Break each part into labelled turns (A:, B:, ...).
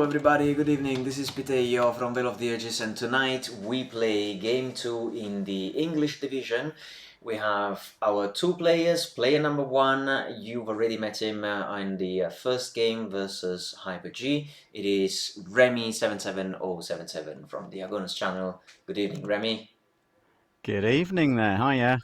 A: everybody, good evening. This is PTG-off from Veil of the Edges, and tonight we play Game 2 in the English division. We have our two players. Player number one, you've already met him in the first game versus Hyper G. It is Remy77077 from the Agonis channel. Good evening, Remy.
B: Good evening there, hiya.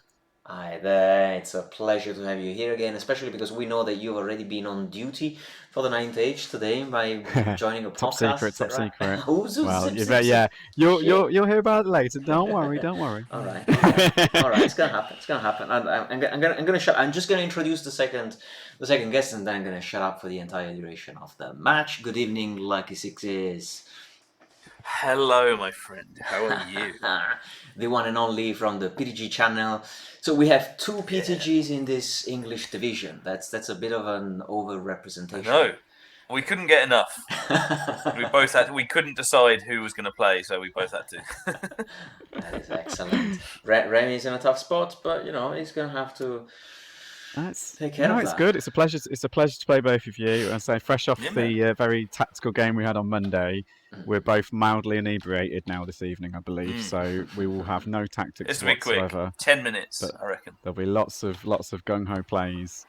A: Hi there, it's a pleasure to have you here again, especially because we know that you've already been on duty for the Ninth Age today by joining a
B: Top
A: podcast.
B: secret,
A: Is that
B: top
A: right?
B: secret.
A: Well,
B: Yeah, you'll hear about it later. Don't worry, don't worry.
A: All right. It's gonna happen. It's gonna happen. I'm just gonna introduce the second guest, and then I'm gonna shut up for the entire duration of the match. Good evening, Lucky Sixes.
C: Hello, my friend. How are you?
A: The one and only from the PTG channel. So we have two PTGs in this English division. That's a bit of an over-representation.
C: No, we couldn't get enough. We couldn't decide who was going to play, so we both had to.
A: That is excellent. Remy's in a tough spot, but he's going to have to take care of that.
B: It's good. It's a pleasure. It's a pleasure to play both of you. And so, fresh off the very tactical game we had on Monday, we're both mildly inebriated now this evening, I believe. So we will have no tactics
C: It's going to be
B: whatsoever.
C: quick. 10 minutes, I reckon.
B: There'll be lots of gung ho plays.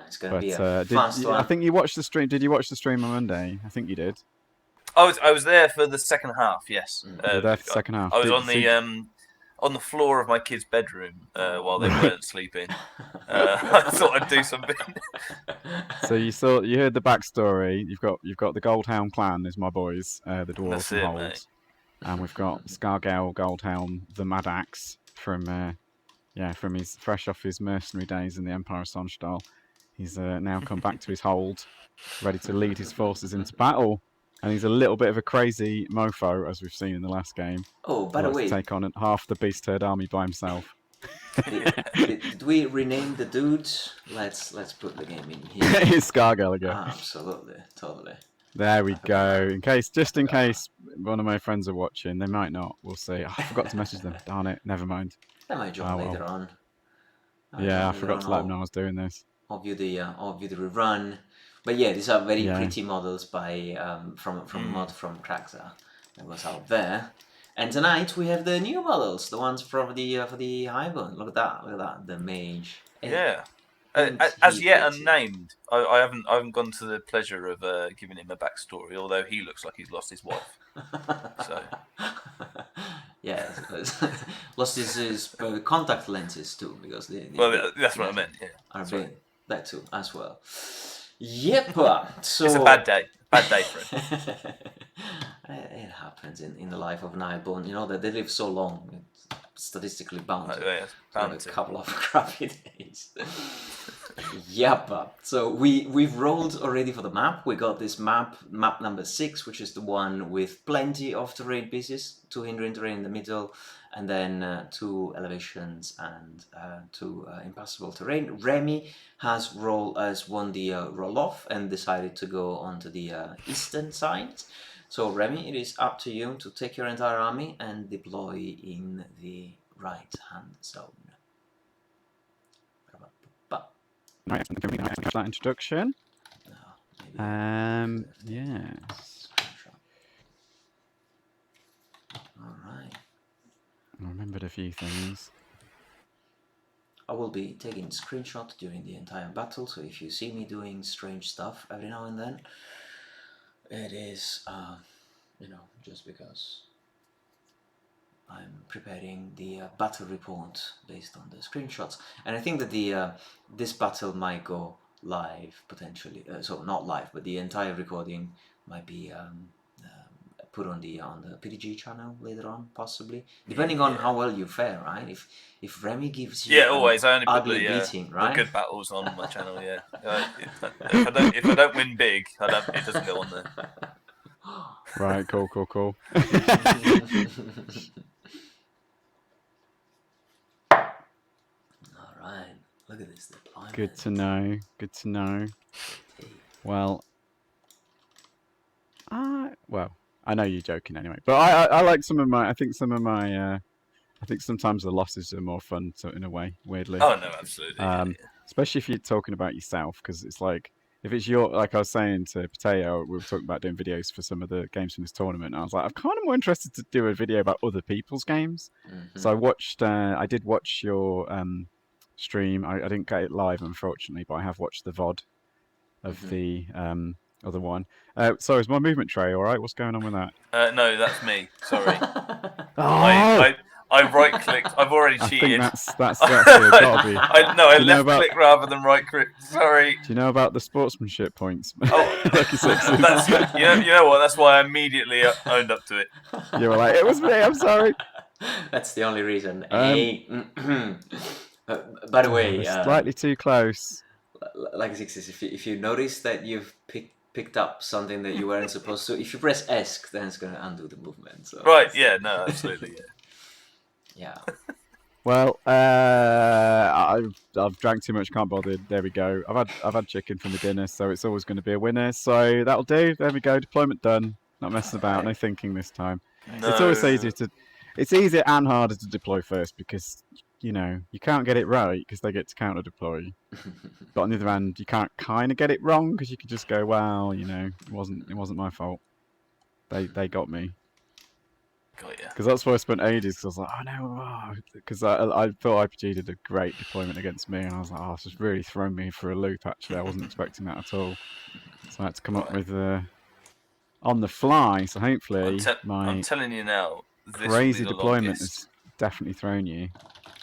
A: It's going to be a fast one.
B: I think you watched the stream. Did you watch the stream on Monday? I think you did.
C: I was there for the second half. Yes.
B: You were there for the second half.
C: I was on the floor of my kids' bedroom while they weren't sleeping. I thought I'd do something.
B: So you heard the backstory. You've got the Goldhelm clan is my boys, the dwarves and holds, and we've got Scargale Goldhelm, the Mad Axe from his fresh off his mercenary days in the Empire of Sonstal. He's now come back to his hold, ready to lead his forces into battle. And he's a little bit of a crazy mofo, as we've seen in the last game.
A: Oh, by the way,
B: to take on half the Beast Herd army by himself.
A: Did we rename the dudes? Let's put the game in here.
B: It's Scargale again.
A: Absolutely, totally.
B: There we go. In case one of my friends are watching, they might not. We'll see. I forgot to message them. Darn it. Never mind.
A: They might join later on.
B: I forgot to let them know I was doing this.
A: I'll view the rerun. But yeah, these are very pretty models by from a mod from Kraxa that was out there. And tonight we have the new models, the ones for the Highborn. Look at that, the mage.
C: Yeah. As yet unnamed, I haven't gone to the pleasure of giving him a backstory, although he looks like he's lost his wife. So.
A: Yeah, lost his contact lenses too, because
C: that's what I meant. Yeah,
A: that too as well. Yep. So
C: it's a bad day. Bad day for him.
A: It happens in the life of an Highborn. That they live so long. It's statistically bound to have a couple of crappy days. Yep. So we've rolled already for the map. We got this map number 6, which is the one with plenty of terrain pieces, 2 hindering terrain in the middle, and then 2 elevations and 2 impassable terrain. Remy has won the roll off and decided to go onto the eastern side. So Remy, it is up to you to take your entire army and deploy in the right hand zone.
B: Right, that introduction. Yes.
A: All right.
B: I remembered a few things.
A: I will be taking screenshots during the entire battle, so if you see me doing strange stuff every now and then, it is, just because I'm preparing the battle report based on the screenshots. And I think that this battle might go live potentially. So not live, but the entire recording might be put on the PTG channel later on, possibly, depending on how well you fare, right? If Remy gives you
C: always I only put
A: beating, right?
C: The good battles on my channel. Yeah, if I don't win big, it doesn't go on there.
B: Right, cool.
A: All right, look at this deployment.
B: Good to know. Well, I know you're joking anyway, but I like some of my. I think sometimes the losses are more fun, so in a way, weirdly.
C: Oh no, absolutely.
B: Especially if you're talking about yourself, because it's like if it's your, like I was saying to Potato, we were talking about doing videos for some of the games from this tournament. And I was like, I'm kind of more interested to do a video about other people's games. So I did watch your stream. I didn't get it live, unfortunately, but I have watched the VOD of the other one. Sorry, is my movement tray all right? What's going on with that?
C: No, that's me. Sorry.
B: Oh!
C: I right clicked. I've already cheated.
B: I think that's gotta be.
C: I left click rather than right click. Sorry.
B: Do you know about the sportsmanship points?
C: Oh,
B: Lucky sixes.
C: you know what? That's why I immediately owned up to it.
B: You were like, it was me. I'm sorry.
A: That's the only reason. By the way,
B: slightly too close.
A: Like sixes, if you notice that you've picked up something that you weren't supposed to, if you press ESC, then it's gonna undo the movement. So
C: right? Yeah. No. Absolutely. Yeah.
A: Yeah.
B: Well, I've drank too much, can't bother. There we go. I've had chicken for my dinner, so it's always going to be a winner. So that'll do. There we go. Deployment done. Not messing about. No thinking this time.
C: No.
B: It's always easier to. It's easier and harder to deploy first because you can't get it right because they get to counter deploy. But on the other hand, you can't kind of get it wrong because you could just go, well, it wasn't my fault. They got me. Because that's why I spent ages. Because I was like, oh no, because I thought IPG did a great deployment against me, and I was like, oh, it's just really thrown me for a loop. Actually, I wasn't expecting that at all. So I had to come up with on the fly. So hopefully,
C: I'm telling you now, this
B: crazy
C: will be the
B: deployment has definitely thrown you.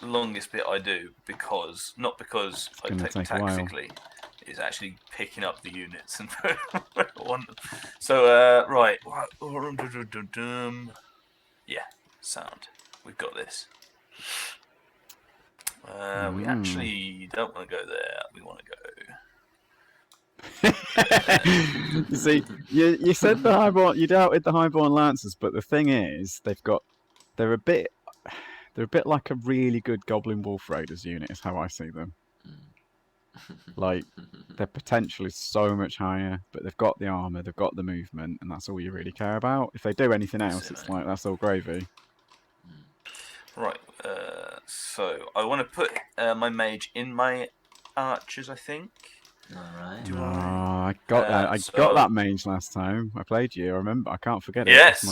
C: Longest bit I do not because I take tactically. Is actually picking up the units and so right. Yeah, sound. We've got this. We actually don't want to go there. We want to
B: go. You see, you said the Highborn. You doubted the Highborn Lancers, but the thing is, they're a bit like a really good Goblin Wolf Raiders unit. Is how I see them. Like their potential is so much higher, but they've got the armor, they've got the movement, and that's all you really care about. If they do anything else, it's like that's all gravy.
C: Right. So I want to put my mage in my archers. I think.
A: All right.
B: I got that. I got that mage last time I played you. I remember. I can't forget it.
C: Yes.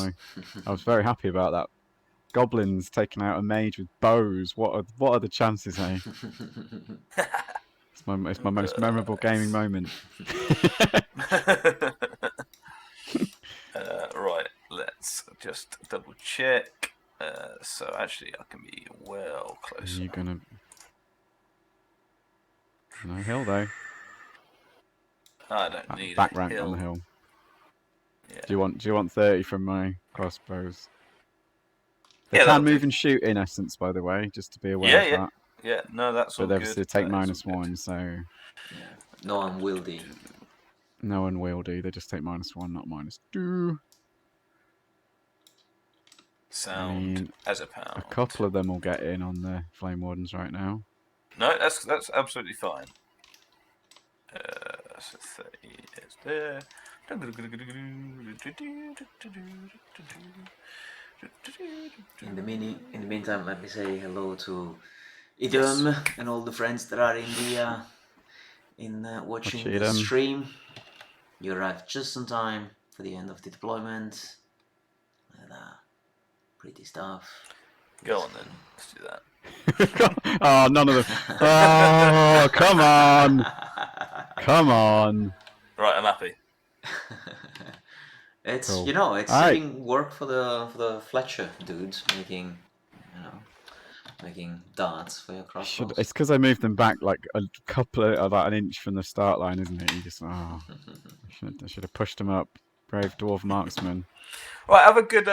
B: I was very happy about that. Goblins taking out a mage with bows. What are the chances, eh? It's my most memorable gaming moment.
C: Right, let's just double check. So actually, I can be well closer.
B: Are you gonna? No hill though.
C: I don't need
B: back
C: a
B: rank
C: hill.
B: on the hill.
C: Yeah.
B: Do you want 30 from my crossbows? They can move and shoot in essence, by the way, just to be aware of that.
C: Yeah, no, that's all
B: good.
C: But
B: they take -1, so...
A: Yeah. No unwieldy.
B: No unwieldy, they just take -1, not -2.
C: Sound as a pound.
B: A couple of them will get in on the Flame Wardens right now.
C: No, that's absolutely fine. So 30 is there.
A: In the meantime, let me say hello to Idum and all the friends that are watching the stream. You arrived just in time for the end of the deployment. Look at that. Pretty stuff.
C: Go on then, let's do that.
B: Oh, none of them. Oh, come on. Come on.
C: Right, I'm happy.
A: It's cool. It's saving work for the Fletcher dudes making darts for your crossbows.
B: It's because I moved them back like a couple of about an inch from the start line, isn't it? You just I should have pushed them up. Brave dwarf marksman.
C: Right, have a good.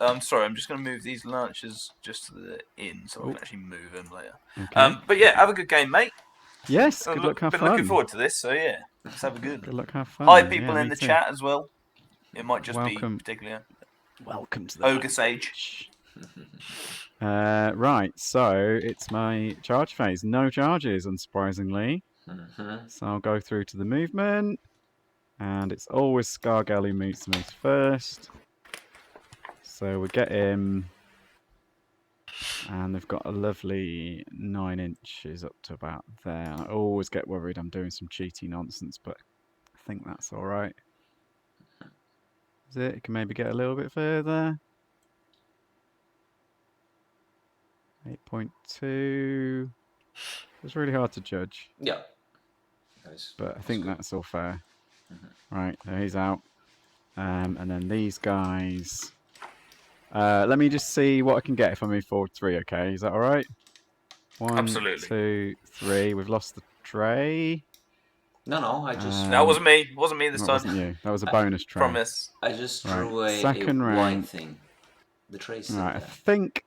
C: I'm sorry, I'm just going to move these launchers just to the inn so I can actually move them later. Okay. But yeah, have a good game, mate.
B: Yes, good luck, have fun.
C: Been looking forward to this, so yeah, let's have a good.
B: Good luck, have fun.
C: Hi, people in the chat as well. It might just be particularly.
B: Welcome to the
C: Ogre Sage.
B: Right, so it's my charge phase. No charges, unsurprisingly. So I'll go through to the movement, and it's always Scargell who moves first. So we get him And they've got a lovely 9 inches up to about there. I always get worried I'm doing some cheaty nonsense, but I think that's all right. Is it? You can maybe get a little bit further. 8.2. It's really hard to judge.
A: Yeah.
B: But I think that's all fair.
A: Mm-hmm.
B: Right, there he's out. And then these guys. Let me just see what I can get if I move forward 3, okay? Is that all right? 1,
C: Absolutely.
B: 2, 3. We've lost the tray.
A: No, I just...
C: that wasn't me. It wasn't me this
B: That
C: time.
B: wasn't you. That was a bonus tray.
C: Promise.
A: I just
B: Right.
A: drew a
B: Second
A: white
B: round.
A: thing. The tray's still
B: Right, I
A: there.
B: think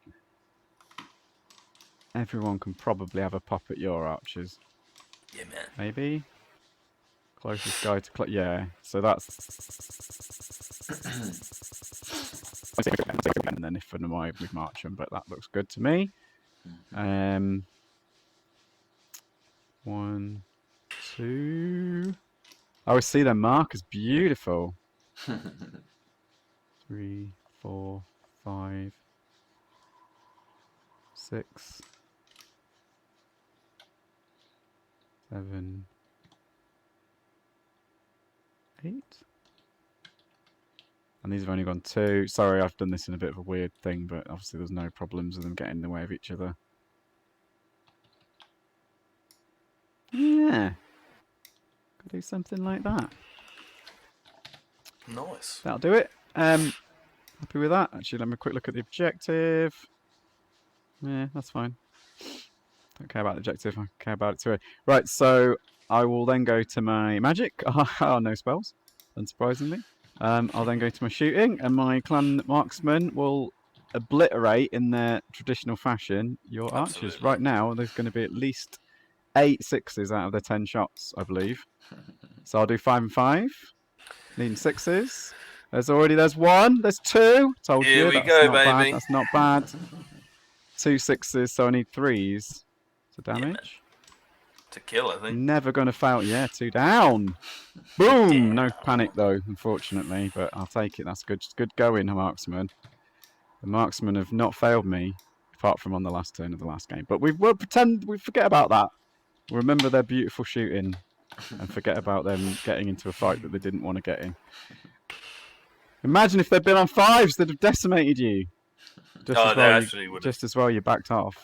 B: everyone can probably have a pop at your archers.
C: Yeah, man.
B: Maybe? Closest guy to... yeah, so that's... and then if and why we march them, but that looks good to me. 1, 2... Oh, I see their markers. Beautiful. 3, 4, 5, 6, 7, 8. And these have only gone 2. Sorry, I've done this in a bit of a weird thing, but obviously there's no problems with them getting in the way of each other. Yeah. Could do something like that.
C: Nice.
B: That'll do it. Happy with that. Actually, let me have a quick look at the objective. Yeah, that's fine. Don't care about the objective. I care about it too. Right, so I will then go to my magic. No spells, unsurprisingly. I'll then go to my shooting, and my clan marksmen will obliterate in their traditional fashion your archers.
C: Absolutely.
B: Right now, there's going to be at least 8 6s out of the 10 shots, I believe. So I'll do 5 and 5. Needing 6s. There's 1. There's 2. Told
C: Here
B: you.
C: we
B: That's
C: go,
B: not bad.
C: baby.
B: That's not bad. 2 6s, so I need 3s to damage.
C: Yeah, to kill, I think.
B: Never going to fail. Yeah, 2 down. Boom! No panic, though, unfortunately, but I'll take it. That's good. Good going, marksman. The marksmen have not failed me, apart from on the last turn of the last game. But we'll pretend we forget about that. We'll remember their beautiful shooting and forget about them getting into a fight that they didn't want to get in. Imagine if they'd been on 5s, they'd have decimated you. Just as well you backed off.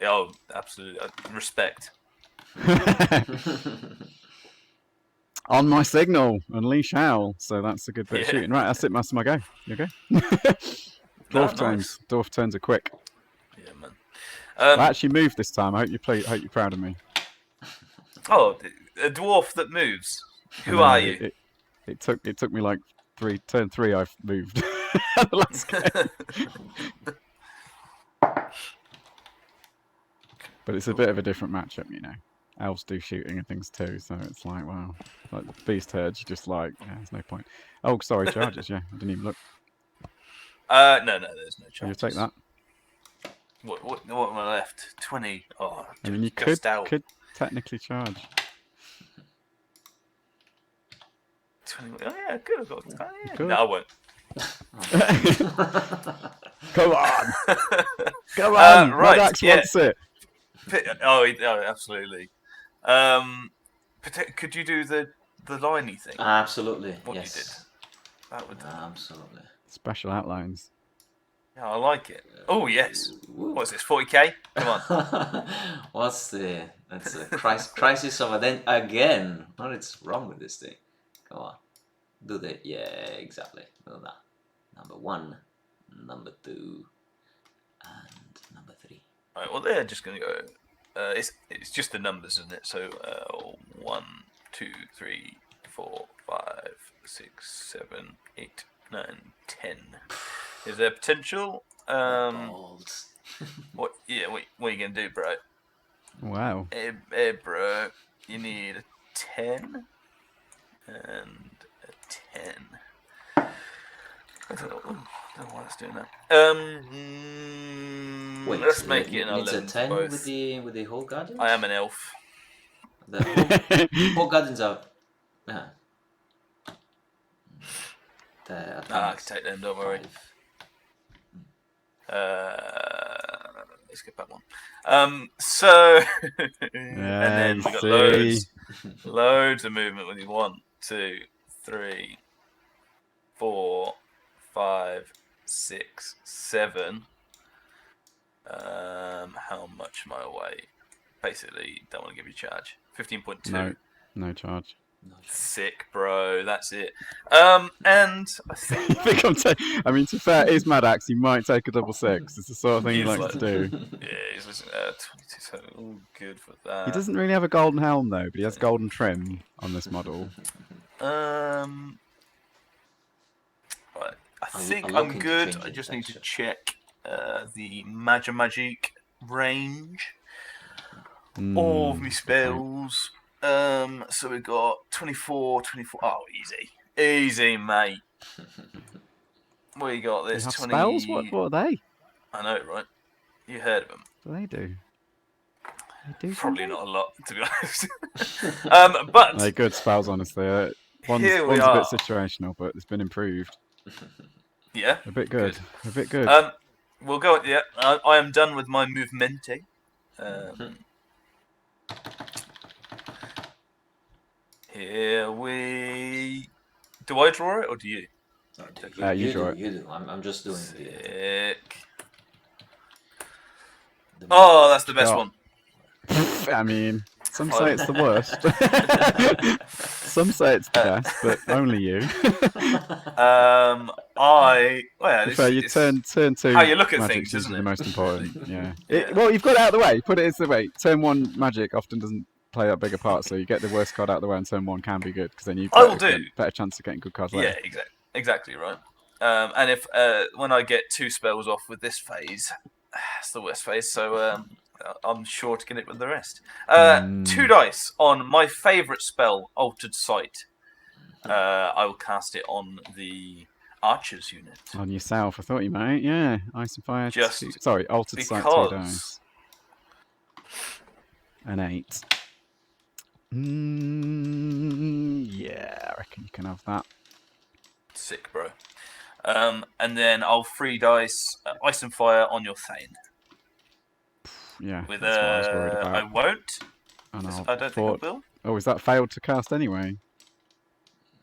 C: Oh, absolutely. Respect.
B: On my signal, unleash howl. So that's a good bit of shooting. Right, that's it. That's my go. You okay? Dwarf turns are quick.
C: Yeah, man.
B: I actually moved this time. I hope you're proud of me.
C: Oh, a dwarf that moves. Who are you?
B: It took me like turn 3. I've moved. The last game. But it's a bit of a different matchup, you know. Elves do shooting and things too, so it's like, wow. Like beast herds, you just like, yeah, there's no point. Oh, sorry, charges, yeah. I didn't even look.
C: No, there's no charges.
B: You take that.
C: What am I left? 20. Oh,
B: I mean, you could technically charge.
C: 20. Oh, yeah, good. Yeah.
B: Good.
C: No, I won't.
B: Come on! Come on!
C: Right,
B: Madax wants it.
C: Oh, absolutely. Could you do the liney thing?
A: Absolutely.
C: What
A: yes.
C: you did. That would.
A: Absolutely.
B: Special outlines.
C: Yeah, I like it. Oh yes. What's this? 40k? Come on.
A: That's a crisis of again. What is wrong with this thing? Come on. Do the exactly. Do that. Number 1, number 2, and number 3.
C: All right. Well, they're just gonna go. It's just the numbers, isn't it? So 1, 2, 3, 4, 5, 6, 7, 8, 9, 10. Is there potential? What? Yeah. What are you gonna do, bro?
B: Wow.
C: Hey, bro. You need a 10 and a 10. I don't know why it's doing that.
A: Wait,
C: let's make it an 11.
A: It's a 10 with the whole guardians?
C: I am an elf.
A: The whole guardians are. Yeah.
C: I can take them. Don't worry. let's get back one. So and
B: Yeah,
C: then
B: you
C: we got
B: see.
C: loads of movement with you. 1, 2, 3, 4, 5, 6, 7. How much am I away? Basically, don't want to give you charge. 15.2.
B: No charge.
C: Sick, bro. That's it. And I think.
B: I mean, to be fair, it is Mad Axe. He might take a double 6. It's the sort of thing he
C: He's
B: likes
C: like-
B: to do.
C: Yeah, he's listening. 22. So all good for that.
B: He doesn't really have a golden helm though, but he has golden trim on this model.
C: Right, I think I'm good. I just need to check the Magic range of my spells. So we got 24. Oh, easy, mate. We got this.
B: They have
C: 20
B: spells? What are they?
C: I know, right? You heard of them?
B: What do they do? They do
C: Probably
B: something?
C: not a lot, to be honest. But
B: They're good spells, honestly. One's
C: Here we
B: a bit
C: are.
B: situational, but it's been improved.
C: yeah,
B: A bit good. A bit good.
C: we'll go. Yeah, I am done with my movemente. Here we. Do I draw it or do you?
B: You draw it.
A: You do. I'm just doing
C: Sick. Oh, that's the best one.
B: I mean, some say it's the worst. Some say it's the best, but only you.
C: You
B: turn 2
C: how you look at
B: magic
C: things,
B: is
C: isn't
B: usually
C: it?
B: the most important. Yeah.
C: Yeah.
B: Well, you've got it out of the way. Put it the way. Turn 1 magic often doesn't play that big a part, so you get the worst card out of the way, and turn 1 can be good because then you've
C: I will
B: got a
C: do.
B: better chance of getting good cards
C: Yeah,
B: later.
C: exactly right. And if when I get 2 spells off with this phase, it's the worst phase, so I'm sure to get it with the rest. 2 dice on my favourite spell, Altered Sight. I will cast it on the Archer's unit.
B: On yourself, I thought you might. Yeah, Ice and Fire.
C: Just
B: Altered Sight 2
C: because.
B: dice. An 8. Yeah, I reckon you can have that.
C: Sick, bro. And then I'll 3 dice Ice and Fire on your Thane.
B: Yeah,
C: With
B: that's what I was worried about.
C: I won't.
B: And
C: I don't think I will.
B: Oh, is that failed to cast anyway?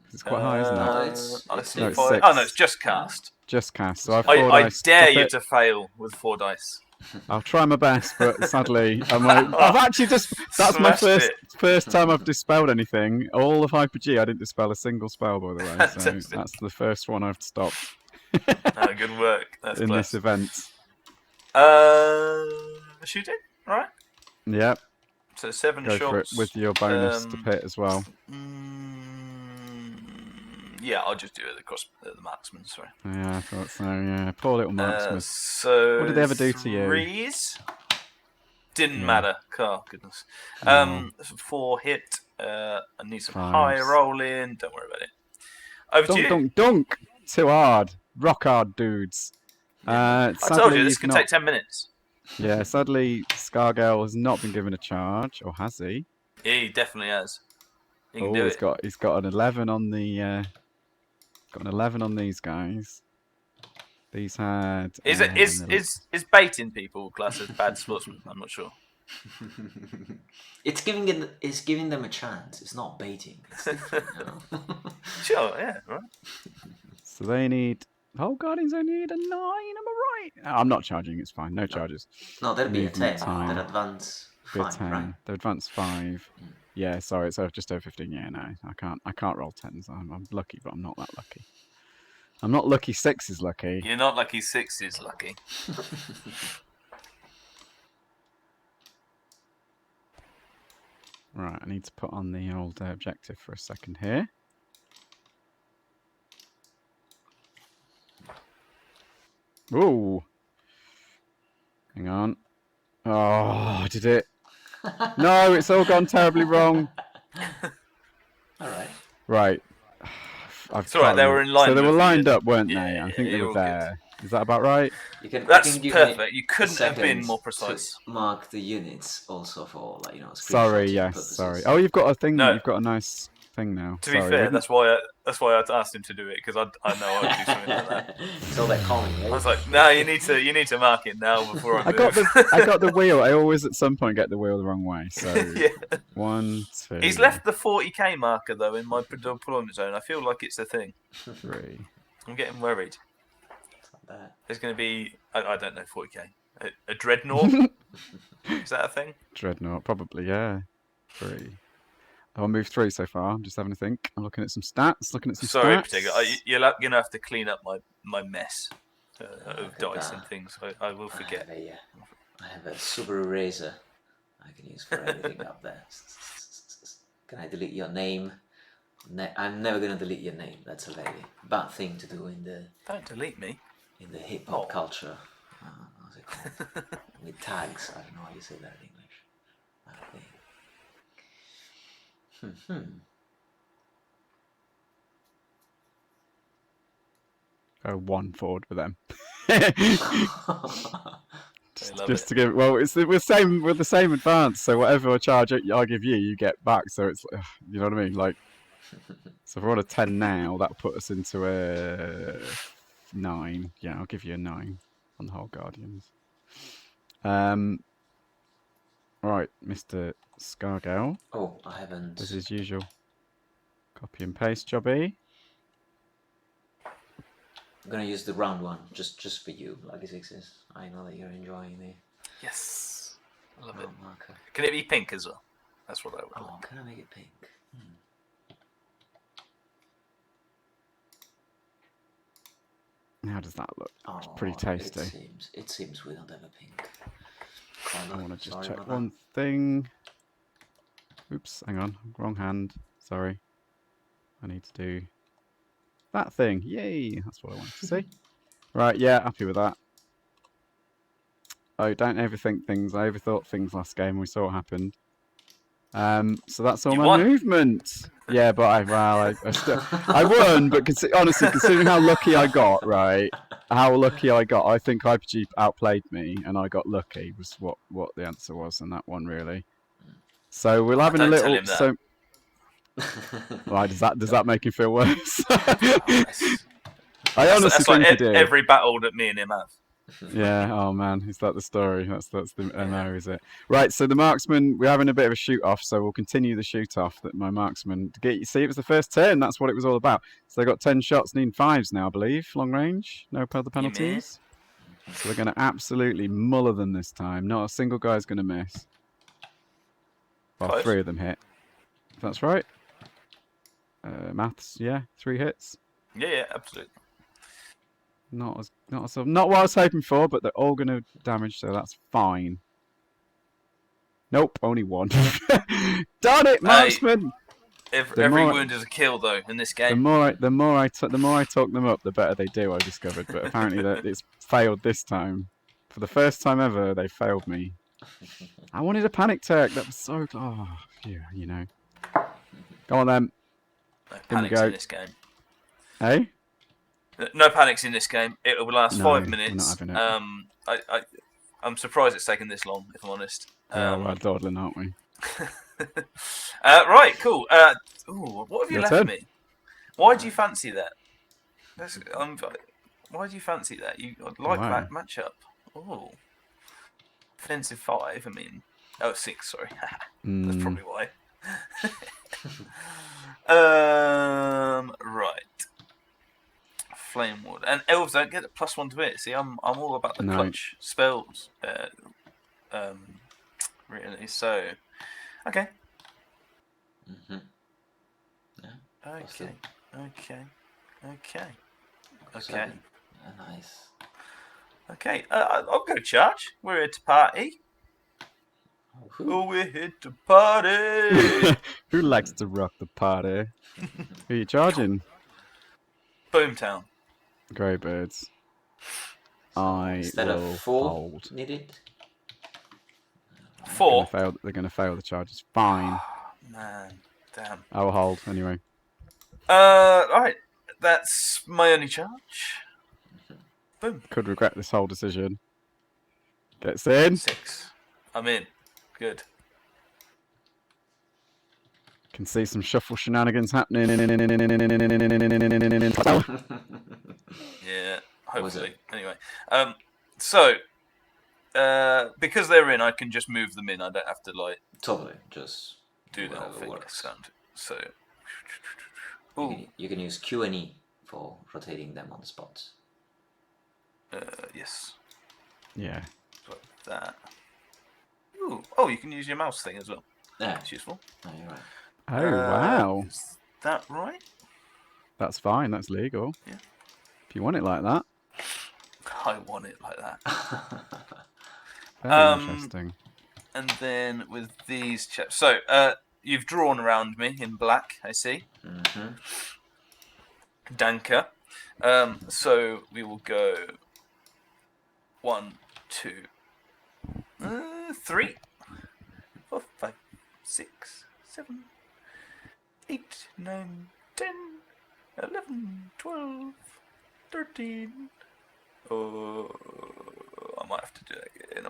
B: 'Cause it's quite high, isn't it?
C: Ice
B: No,
C: and
B: it's
C: Fire.
B: 6.
C: Oh no, it's just cast.
B: Just cast. So I've 4
C: I
B: dice.
C: dare
B: Stop
C: you
B: it.
C: to fail with 4 dice.
B: I'll try my best, but sadly, I've actually just. That's my
C: Smashed
B: first time I've dispelled anything. All of Hyper G, I didn't dispel a single spell, by the way. So
C: Fantastic.
B: that's the first one I've stopped
C: Good work. That's
B: in
C: class.
B: this event.
C: Shooting, right?
B: Yep.
C: So 7
B: Go
C: shots.
B: for it with your bonus to pit as well.
C: Yeah, I'll just do it across the marksman. Sorry.
B: Yeah, I thought so. Yeah, poor little marksman.
C: So
B: What did they ever do to you?
C: 3s? Didn't
B: Yeah.
C: matter. Oh, goodness.
B: No.
C: 4 hit. I need some
B: 5s.
C: high rolling. Don't worry about it. Over to you.
B: Dunk! Too hard. Rock hard, dudes.
C: I told
B: Sadly,
C: you this
B: you've
C: could
B: not-
C: take 10 minutes.
B: Yeah, sadly, Scargale has not been given a charge, or has he?
C: Yeah, he definitely has. He can do
B: he's
C: it.
B: He's got an 11 on the. Got an 11 on these guys. These had.
C: Is baiting people classed as bad sportsmen? I'm not sure.
A: It's giving them a chance. It's not baiting. It's different, you know?
C: Sure, yeah, right.
B: So they need. Oh, Guardians only need a 9. Am I right? I'm not charging. It's fine. No charges.
A: No, that'd be a
B: Movement
A: 10.
B: time.
A: They'd advance
B: Good
A: 5,
B: 10.
A: right?
B: They're advanced 5. Yeah, sorry, it's just over 15. Yeah, no, I can't roll 10s. I'm lucky, but I'm not that lucky. I'm not lucky. 6 is lucky.
C: You're not lucky. 6 is lucky.
B: Right, I need to put on the old objective for a second here. Ooh. Hang on. Oh, I did it. No, it's all gone terribly wrong.
A: All right.
B: Right.
C: It's all right, they were in line
B: So they were
C: with you.
B: lined up, weren't
C: Yeah,
B: they? I
C: yeah,
B: think they
C: you're
B: were
C: all good.
B: there. Is that about right?
C: That's
A: give me
C: perfect. You
A: a
C: couldn't have been
A: second
C: more precise.
A: to mark the units also for, like, you know,
B: Sorry,
A: screenshotting
B: yes,
A: purposes.
B: sorry. Oh, you've got a thing.
C: No.
B: You've got a nice thing now.
C: To be fair, that's why I asked him to do it, because I know I'd do something like that.
A: So that coming, eh?
C: I was like, no, you need to mark it now before I move.
B: I got the wheel. I always at some point get the wheel the wrong way. So
C: yeah.
B: 1, 2.
C: He's left the 40k marker though in my deployment zone. I feel like it's a thing.
B: 3.
C: I'm getting worried.
A: That.
C: There's going to be I don't know 40k. A dreadnought. Is that a thing?
B: Dreadnought, probably, yeah. 3. I've moved 3 so far. I'm just having a think. I'm looking at some stats.
C: Sorry,
B: stats.
C: you're going to have to clean up my mess of dice and things. I will forget.
A: I have a super eraser I can use for everything up there. Can I delete your name? I'm never going to delete your name. That's a very bad thing to do in the...
C: Don't delete me.
A: In the hip-hop culture. What's it called? With tags. I don't know how you say that in English.
B: Oh, 1 forward for them. just to give. Well, we're the same advance. So whatever charge I give you, you get back. So it's you know what I mean. Like, so if we're on a 10 now, that'll put us into a 9. Yeah, I'll give you a 9 on the whole Guardians. Right, Mr. Scargell.
A: Oh, I haven't.
B: As is usual. Copy and paste, jobby.
A: I'm gonna use the round one, just for you, Lucky Sixes. I know that you're enjoying the...
C: Yes. I love it.
A: Marker.
C: Can it be pink as well? That's what I would like.
A: Oh, can I make it pink?
B: How does that look? It's pretty tasty.
A: It seems we don't have a pink.
B: I want to just check one thing. Oops, hang on. Wrong hand. Sorry. I need to do that thing. Yay! That's what I wanted to see. Right, yeah, happy with that. Oh, don't overthink things. I overthought things last game. We saw what happened. So that's all my movement. Yeah, but I won. But honestly, considering how lucky I got, right? How lucky I got, I think IPG outplayed me, and I got lucky. Was what the answer was on that one, really. So we're having a little. So, right, does that make you feel worse? I honestly think he did.
C: Every battle that me and him have.
B: Yeah, oh man, is that the story? That's the MO, is it? Right, so the marksman, we're having a bit of a shoot off, so we'll continue the shoot off that my marksman see, it was the first turn, that's what it was all about. So they got 10 shots, needing 5s now, I believe, long range, no other penalties. So they're going to absolutely muller them this time. Not a single guy's going to miss. Well,
C: Close.
B: 3 of them hit. If that's right. Maths, yeah, 3 hits.
C: Yeah, absolutely.
B: Not what I was hoping for, but they're all going to damage, so that's fine. Nope, only 1. Darn it, marksman!
C: Every wound is a kill, though, in this game.
B: The more I talk them up, the better they do. I discovered, but apparently it's failed this time. For the first time ever, they failed me. I wanted a panic tech. That was so. Oh, yeah, you know. Go on then.
C: No panics in this game.
B: Hey.
C: No panics in this game. It will last 5 minutes.
B: We're not having it.
C: I'm surprised it's taken this long, if I'm honest.
B: We're dawdling, aren't we?
C: Right, cool. What have you left me? Why do you fancy that? Why do you fancy that? You like that matchup? Oh, offensive 5. I mean, 6. Sorry, that's probably why. Right. Flame Ward. And elves don't get a +1 to hit. See, I'm all about the clutch spells. Really. So, okay.
A: Yeah.
C: Okay.
A: Nice.
C: Okay. I'll go charge. We're here to party. We're here to party.
B: Who likes to rock the party? Who are you charging?
C: Boomtown.
B: Greybirds.
A: Instead of 4
B: hold.
A: needed.
C: 4.
B: They're going to fail the charges. Fine.
C: Man, damn.
B: I will hold anyway.
C: Right. That's my only charge. Boom.
B: Could regret this whole decision. Gets in.
C: 6. I'm in. Good.
B: Can see some shuffle shenanigans happening.
C: Yeah, hopefully. Anyway, so because they're in, I can just move them in. I don't have to like
A: Totally, just
C: do the whole thing.
A: works.
C: So,
A: you can use Q and E for rotating them on the spots.
C: Yes.
B: Yeah.
C: Like that. Ooh. Oh, you can use your mouse thing as well.
A: Yeah,
C: that's useful.
A: Oh, you're right.
B: Oh wow.
C: Is that right?
B: That's fine. That's legal.
C: Yeah.
B: If you want it like that.
C: I want it like that.
B: Very interesting.
C: And then with these chaps. So, you've drawn around me in black, I see.
A: Mm-hmm.
C: Danker. So we will go 1, 2, 3, 4, 5, 6, 7, 8, 9, 10, 11, 12, 13. Oh, I might have to do that again.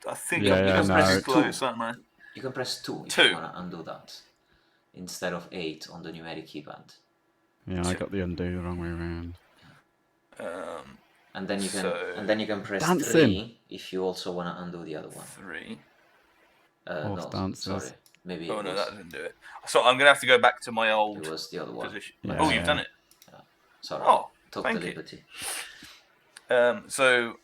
C: I think I'm pretty close, aren't I?
A: You can press 2 if you want to undo that, instead of 8 on the numeric keypad.
B: Yeah, I got the undo the wrong way around.
A: And then you can press 3 if you also want to undo the other one.
C: 3.
A: No, sorry. Maybe.
C: Oh no, that didn't do it. So I'm gonna have to go back to my old.
A: It was the other one.
C: Position.
B: Yeah.
C: Oh, you've done it.
A: Yeah. Sorry.
C: Oh,
A: took
C: thank
A: the
C: you.
A: liberty.
C: So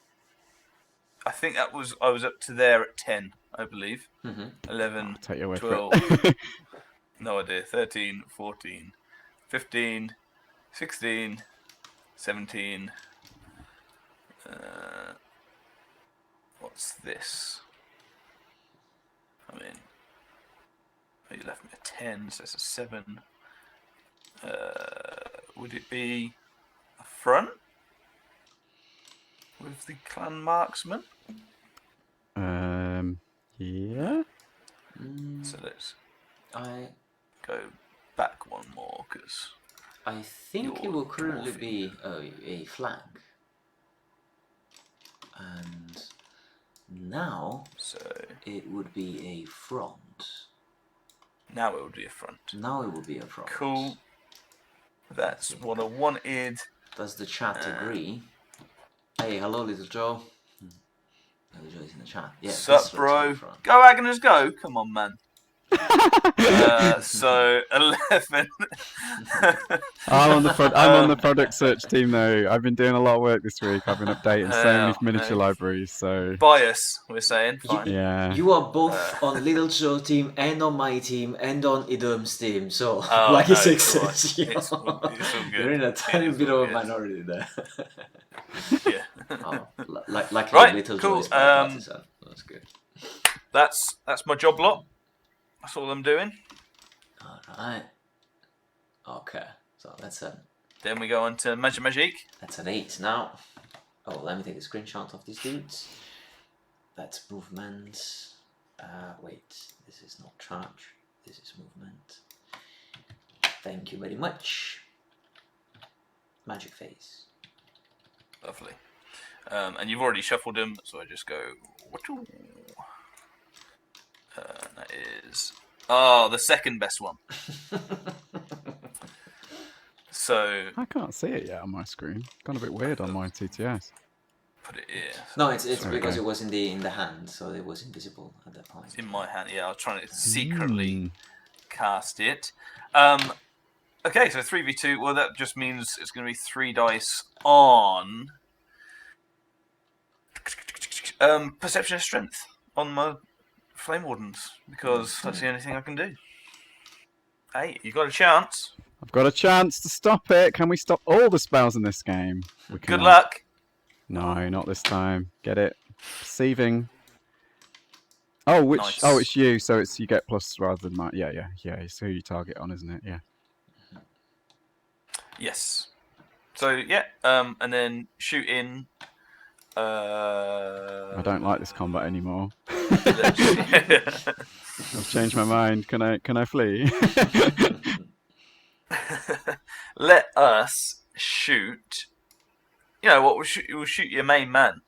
C: I think I was up to there at 10, I believe.
A: Mm-hmm.
C: 11,
B: Take your word
C: 12.
B: for it.
C: No idea. 13, 14, 15, 16, 17. What's this? I mean, you left me a 10, so it's a 7. Would it be a front with the clan marksman?
B: Yeah.
C: So let's go back one more, because
A: I think it will currently be a flank. And now it would be a front.
C: Now it would be a front.
A: Now it would be a front.
C: Cool. That's what I wanted.
A: Does the chat agree? Hey, hello, Little Joe. Little Joe is in the chat. Yeah.
C: Sup, bro? Go, Agoners, go! Come on, man. So 11.
B: I'm on the product search team though. I've been doing a lot of work this week. I've been updating so many miniature libraries. So
C: bias, we're saying. Fine.
B: Yeah.
A: You are both on Little Joe team and on my team and on Idum's team. So like it's success.
C: It's all good.
A: You're in a tiny bit of a minority there.
C: Yeah.
A: Like
C: right.
A: Little
C: Cool.
A: Joe is that's good.
C: That's my job lot. That's all I'm doing.
A: Alright. Okay. So that's
C: Then we go on to Magic.
A: That's an 8 now. Oh, let me take a screenshot of these dudes. That's movement. Wait, this is not charge. This is movement. Thank you very much. Magic phase.
C: Lovely. And you've already shuffled them, so I just go. That is the second best one. So
B: I can't see it yet on my screen. Gone a bit weird on my TTS.
C: Put it here.
A: No, it's because it was in the hand, so it was invisible at that point.
C: It's in my hand. Yeah, I was trying to secretly cast it. Okay, so 3v2. Well, that just means it's going to be 3 dice on perception of strength on my Flame Wardens, because that's the only thing I can do. Hey, you got a chance.
B: I've got a chance to stop it. Can we stop all the spells in this game?
C: Good luck.
B: No, not this time. Get it? Perceiving. Oh, which?
C: Nice.
B: Oh, it's you. So it's you get plus rather than my. Yeah. It's who you target on, isn't it? Yeah.
C: Yes. So yeah, and then shoot in.
B: I don't like this combat anymore. I've changed my mind. Can I flee?
C: Let us shoot. You know what? We'll shoot your main man,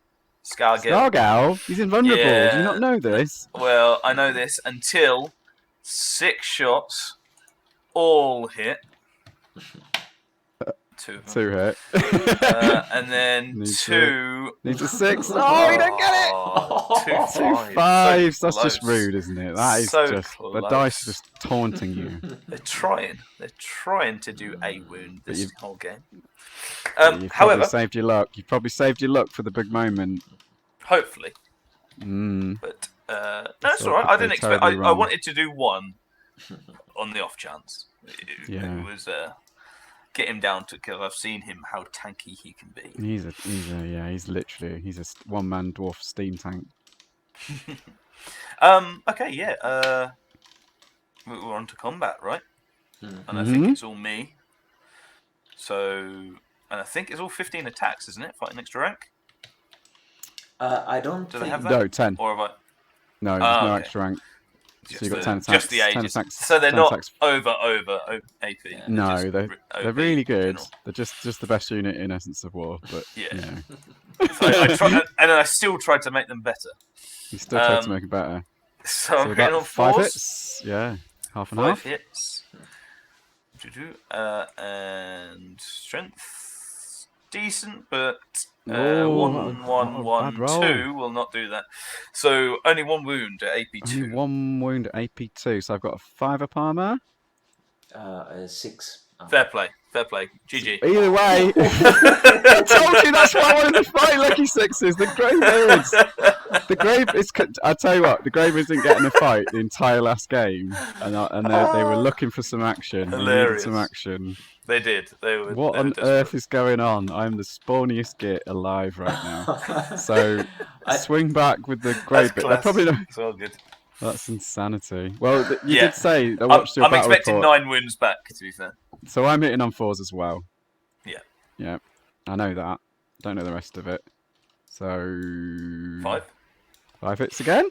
C: Scargill.
B: Scargill? He's invulnerable.
C: Yeah.
B: Do you not know this?
C: Well, I know this until 6 shots all hit. 2 of them.
B: 2 hit.
C: And then
B: Needs
C: 2.
B: Needs a 6. Oh, you don't get it!
C: Oh, 2
B: 2
C: fives.
B: 5s.
C: So
B: That's just
C: close.
B: rude, isn't it? That is
C: So
B: just
C: close.
B: the dice are just taunting you.
C: They're trying to do a wound
B: But
C: this whole game.
B: You've
C: However,
B: probably saved your luck. You've probably saved your luck for the big moment.
C: hopefully.
B: But
C: no, it's all right. I didn't expect. I wanted to do 1 on the off chance. It was get him down to, because I've seen him how tanky he can be.
B: He's a one-man dwarf steam tank.
C: Okay, yeah. We're on to combat, right? And I think it's all me. So, and I think it's all 15 attacks, isn't it? Fighting extra rank.
A: I don't.
C: Do
A: think...
C: they have that?
B: No, 10.
C: Or have I?
B: No, there's no
C: okay.
B: extra rank.
C: Just
B: so you've got 10 attacks.
C: Just the ages. So they're not over AP.
B: Yeah. No, they're really good.
C: General.
B: They're just the best unit in Essence of War. But
C: yeah.
B: You know.
C: I tried, and I still tried to make them better.
B: You still tried to make it better.
C: So I'm getting on
B: 5
C: 4s.
B: hits. Yeah, half and
C: 5
B: half.
C: hits. And strength decent, but 1, 1, 1, 2 will not do that. So only 1 wound at AP2.
B: Only 1 wound at AP2. So I've got a 5 up armor.
A: 6.
C: Fair play. GG.
B: Either way, I told you that's why I wanted to fight Lucky Sixes. The Greybeards. The Grave is. I tell you what, the Greybeards didn't get in a fight the entire last game, and they were looking for some action.
C: Hilarious.
B: They needed some action.
C: They did.
B: What on earth is going on? I'm the spawniest git alive right now. So swing back with the Greybeard. They're probably not.
C: It's all good.
B: That's insanity. Well, you did say I watched your
C: I'm
B: battle
C: expecting
B: report.
C: 9 wounds back, to be fair.
B: So I'm hitting on 4s as well.
C: Yeah.
B: Yeah. I know that. Don't know the rest of it. So 5 hits again.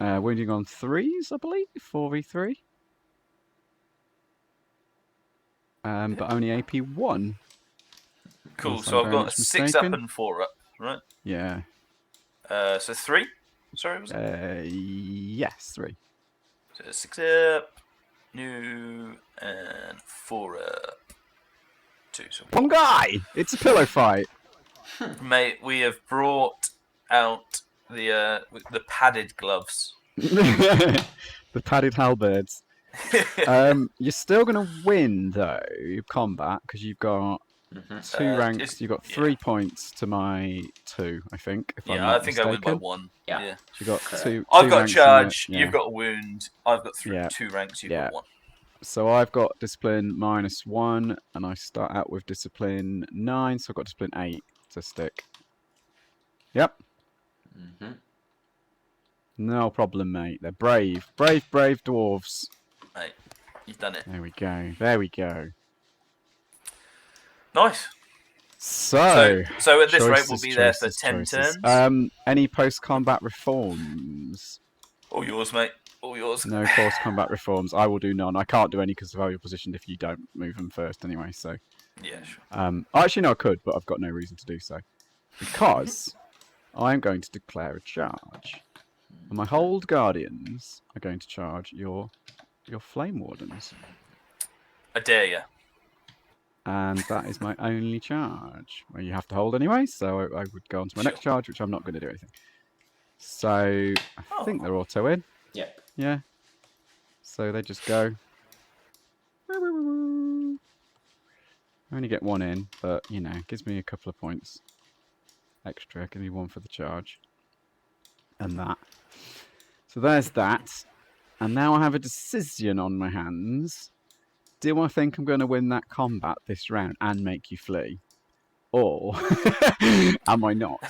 B: Wounding on 3s, I believe. 4v3. But only AP 1.
C: Cool. So I've got a 6 up and 4 up, right?
B: Yeah.
C: So 3. Sorry, was it?
B: Yes, 3.
C: So 6 up, new, and 4 up. 2. So
B: one guy. It's a pillow fight.
C: Mate, we have brought out the padded gloves.
B: The padded halberds. You're still going to win though combat because you've got 2 ranks. You've got 3 points to my 2, I think. If I'm not
C: I think
B: mistaken.
C: I win by 1. Yeah.
B: So you got 2.
C: I've got
B: ranks
C: charge.
B: in it,
C: You've got a wound. I've got 2 ranks. You've got 1.
B: So I've got discipline -1, and I start out with discipline 9. So I've got discipline 8 to stick. Yep. No problem, mate. They're brave, brave dwarves.
C: Mate, you've done it.
B: There we go. There we go.
C: Nice.
B: So
C: at this rate, we'll be there for 10 turns.
B: Any post-combat reforms?
C: All yours, mate. All yours.
B: No post-combat reforms. I will do none. I can't do any because of how you're positioned if you don't move them first anyway. So.
C: Yeah, sure.
B: Actually, no, I could, but I've got no reason to do so because I'm going to declare a charge. And my Hold Guardians are going to charge your Flame Wardens.
C: I dare you.
B: And that is my only charge. Well, you have to hold anyway, so I would go on to my next charge, which I'm not going to do anything. So I think they're auto in.
A: Yep.
B: Yeah. So they just go. I only get 1 in, but you know, it gives me a couple of points extra. Give me 1 for the charge. And that. So there's that. And now I have a decision on my hands. Do I think I'm going to win that combat this round and make you flee? Or am I not?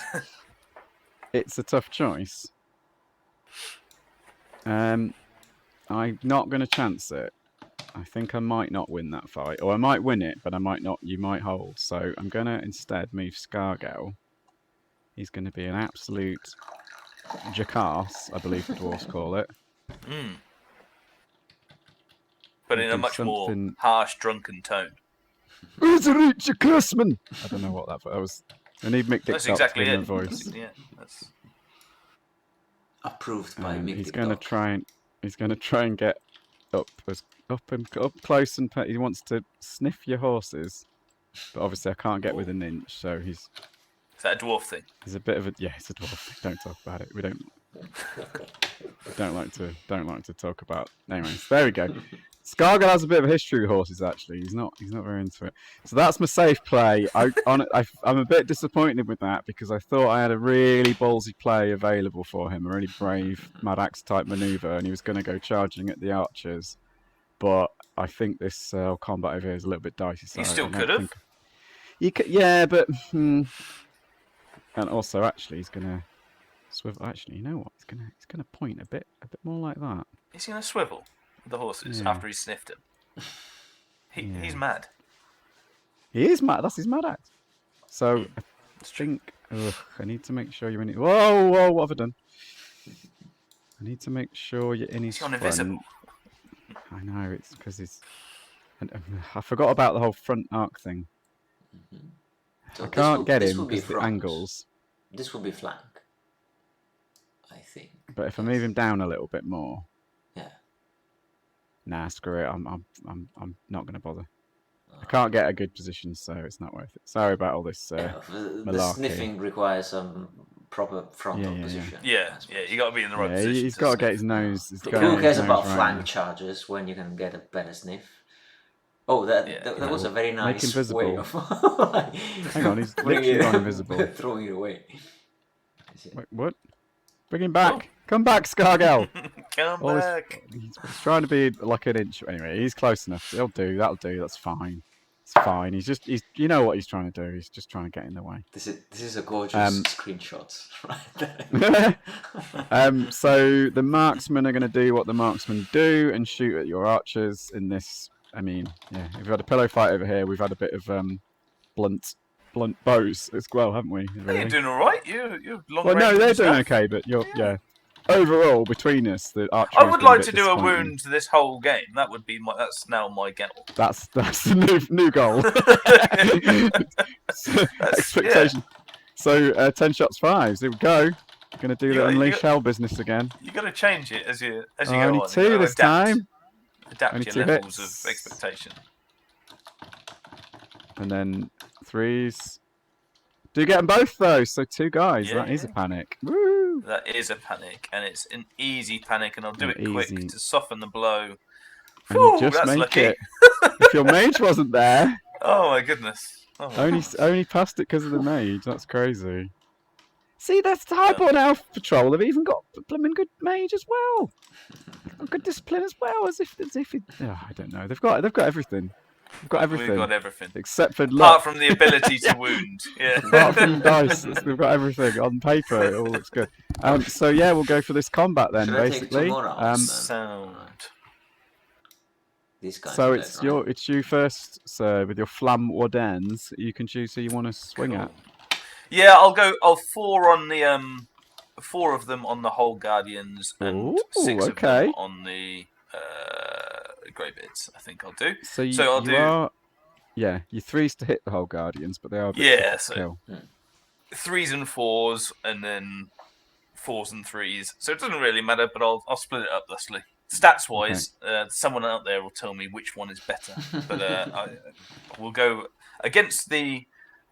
B: It's a tough choice. I'm not going to chance it. I think I might not win that fight. Or I might win it, but I might not. You might hold. So I'm going to instead move Scargel. He's going to be an absolute jackass, I believe the dwarves call it.
C: But in a much more harsh, drunken tone.
B: Who's a rich craftsman? I don't know what that was. I need Mick Dick
C: That's exactly it.
B: Voice.
C: Yeah, that's
A: approved by Mick
B: He's
A: Dick
B: going to try and get up as up close and he wants to sniff your horses. But obviously I can't get within an inch, so he's...
C: Is that a dwarf thing?
B: He's a bit of a... Yeah, he's a dwarf. Don't talk about it. We don't like to talk about... Anyways, there we go. Scargill has a bit of a history with horses, actually. He's not very into it. So that's my safe play. I'm a bit disappointed with that because I thought I had a really ballsy play available for him, a really brave Mad Axe type maneuver, and he was going to go charging at the archers. But I think this combat over here is a little bit dicey. So
C: you still could have.
B: Yeah, but and also actually he's going to swivel. Actually, you know what? He's gonna point a bit more like that.
C: Is he going to swivel the horses after he sniffed him? He's mad.
B: He is mad. That's his Mad Axe. So I think I need to make sure you're in it. Whoa! What have I done? I need to make sure you're in his front.
C: Invisible.
B: I know it's because he's. I forgot about the whole front arc thing. So I can't get him because the angles.
A: This will be flank, I think.
B: But if I move him down a little bit more.
A: Yeah.
B: Nah, screw it. I'm not going to bother. I can't get a good position, so it's not worth it. Sorry about all this
A: the sniffing requires some proper frontal position.
C: Yeah, you got to be in the right position.
B: He's got to get his nose.
A: Who cares about flank charges when you can get a better sniff? Oh, that was a very nice way of...
B: Hang on, he's literally gone invisible.
A: Throwing it away.
B: Wait, what? Bring him back. Oh. Come back, Scargill.
C: Come back.
B: He's trying to be like an inch. Anyway, he's close enough. He'll do. That'll do. That's fine. It's fine. He's you know what he's trying to do. He's just trying to get in the way.
A: This is a gorgeous screenshot right
B: there. So the marksmen are going to do what the marksmen do and shoot at your archers in this. I mean, yeah. We've had a pillow fight over here. We've had a bit of blunt bows as well, haven't we?
C: Really? You're doing all right. You're long.
B: Well, no, they're doing okay, but overall, between us, the archer.
C: I would like to do a wound this whole game. That would be that's now my goal.
B: That's the new goal. Expectation. Yeah. So 10 shots 5s. Here we go. Going to do the unleash hell business again.
C: You got to change it as you go
B: only
C: on.
B: 2 this time.
C: Adapt
B: only
C: your
B: 2
C: levels
B: hits.
C: of expectation.
B: And then 3s. Do you get them both though? So 2 guys.
C: Yeah,
B: that is a panic. Woo!
C: That is a panic, and it's an easy panic, and I'll do it quick to soften the blow.
B: And you just make
C: lucky.
B: It. If your mage wasn't there.
C: Oh my goodness! Oh,
B: only passed it because of the mage. That's crazy. See, that's the Highborn Elf patrol. They've even got a blooming good mage as well. Good discipline as well, as if it. Oh, I don't know. They've got everything. We've got everything.
C: We've got everything.
B: Except for luck.
C: Apart from the ability to wound. Yeah.
B: Apart from dice. We've got everything. On paper, it all looks good. So yeah, we'll go for this combat then, basically.
C: Sound.
B: So it's you first, sir, with your flam wardens. You can choose who you want to swing at.
C: Yeah, I'll 4 on the 4 of them on the whole guardians and 6 of them on the greybeards. I think I'll do.
B: So I'll do. Yeah, your 3s to hit the whole guardians, but they are.
C: So 3s and 4s, and then 4s and 3s. So it doesn't really matter, but I'll split it up thusly. Stats wise, someone out there will tell me which one is better. But we'll go against the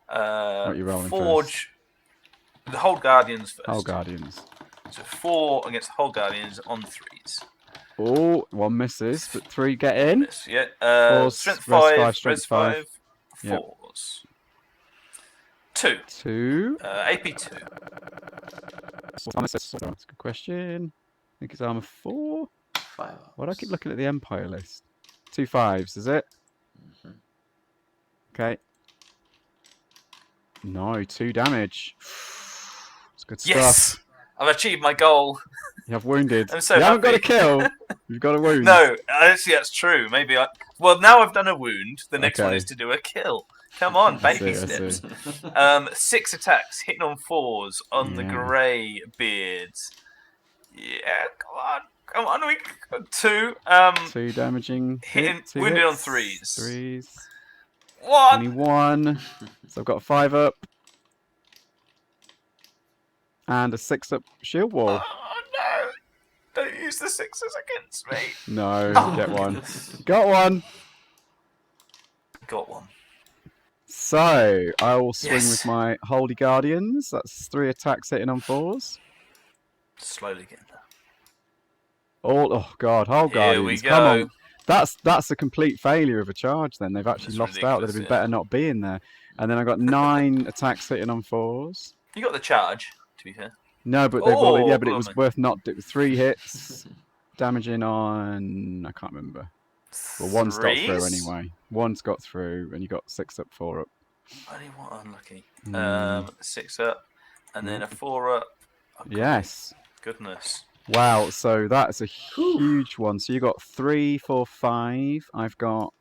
C: Forge. First? The whole guardians first.
B: Whole guardians.
C: So 4 against whole guardians on 3s.
B: Oh, 1 misses, but 3 get in.
C: Yeah. Strength 5, Res 5, 4s. 2. AP 2.
B: That's a good question. I think it's armor 4.
A: 5.
B: Why do I keep looking at the Empire list? 2 5s, is it?
A: Mm-hmm.
B: Okay. No, 2 damage. It's good stuff.
C: Yes! I've achieved my goal.
B: You have wounded.
C: I'm so
B: you
C: happy.
B: haven't got a kill. You've got a wound.
C: No, actually that's true. Maybe Well, now I've done a wound. The next one is to do a kill. Come on, baby steps. 6 attacks, hitting on 4s on the grey beards. Yeah, come on. We got 2.
B: 2 damaging.
C: Hitting, wounded on 3s.
B: 3s.
C: 1.
B: Only 1. So I've got a 5 up. And a 6 up shield wall.
C: Oh no! use the sixes against me.
B: No,
A: Oh,
B: get one.
A: goodness.
B: Got one.
C: Got one.
B: So I will swing
C: Yes.
B: with my Holy Guardians. That's 3 attacks hitting on 4s.
C: Slowly getting there.
B: Oh God, Whole
C: Here we
B: Guardians, come
C: go.
B: on. That's a complete failure of a charge then. They've actually
C: That's
B: lost out. They'd have
C: ridiculous,
B: been
C: yeah.
B: better not being there. And then I got 9 attacks hitting on 4s.
C: You got the charge, to be fair.
B: No, but but it was worth not 3 hits, damaging on I can't remember. Well, one's got through anyway. One's got through, and you got 6 up, 4 up.
C: Only one unlucky. 6 up, and then a 4 up. Oh,
B: yes.
C: Goodness.
B: Wow, so that's a huge one. So you got 3, 4, 5. I've got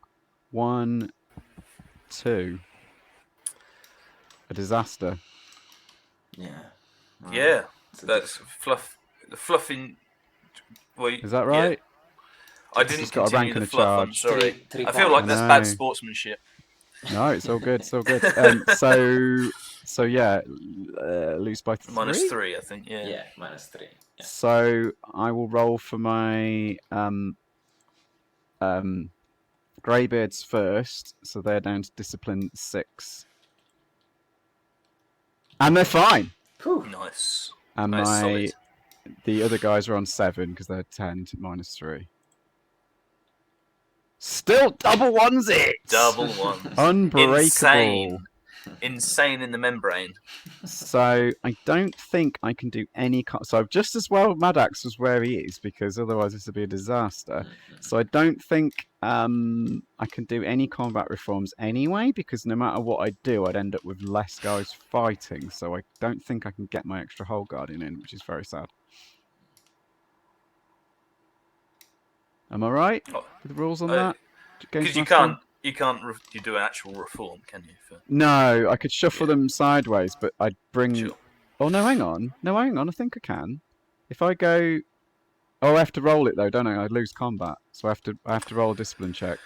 B: 1, 2. A disaster.
A: Yeah. Wow.
C: Yeah, that's fluff. The fluffing. Well,
B: Is that right?
C: Yeah. I didn't
B: got a rank
C: continue
B: and
C: the
B: a
C: fluff.
B: charge.
C: I'm sorry.
A: Three
C: I feel like that's
B: No.
C: bad sportsmanship.
B: No, it's all good. It's all good. So yeah, lose by 3.
C: -3, I think. Yeah.
A: Yeah, -3. Yeah.
B: So I will roll for my Greybeards first. So they're down to discipline 6, and they're fine.
A: Whew.
C: Nice.
B: And
C: Nice, solid.
B: the other guys are on 7 because they're 10 to -3. Still double ones it.
C: Double ones.
B: Unbreakable.
C: Insane in the membrane.
B: So I don't think I can do any. So just as well, Maddox was where he is because otherwise this would be a disaster. So I don't think I can do any combat reforms anyway because no matter what I do, I'd end up with less guys fighting. So I don't think I can get my extra Whole Guardian in, which is very sad. Am I right with the rules on that?
C: Because you can't do an actual reform, can you?
B: No, I could shuffle them sideways, but I'd bring.
C: Sure.
B: Oh no, hang on. No, hang on. I think I can. If I go. Oh, I have to roll it though, don't I? I lose combat, so I have to roll a discipline check.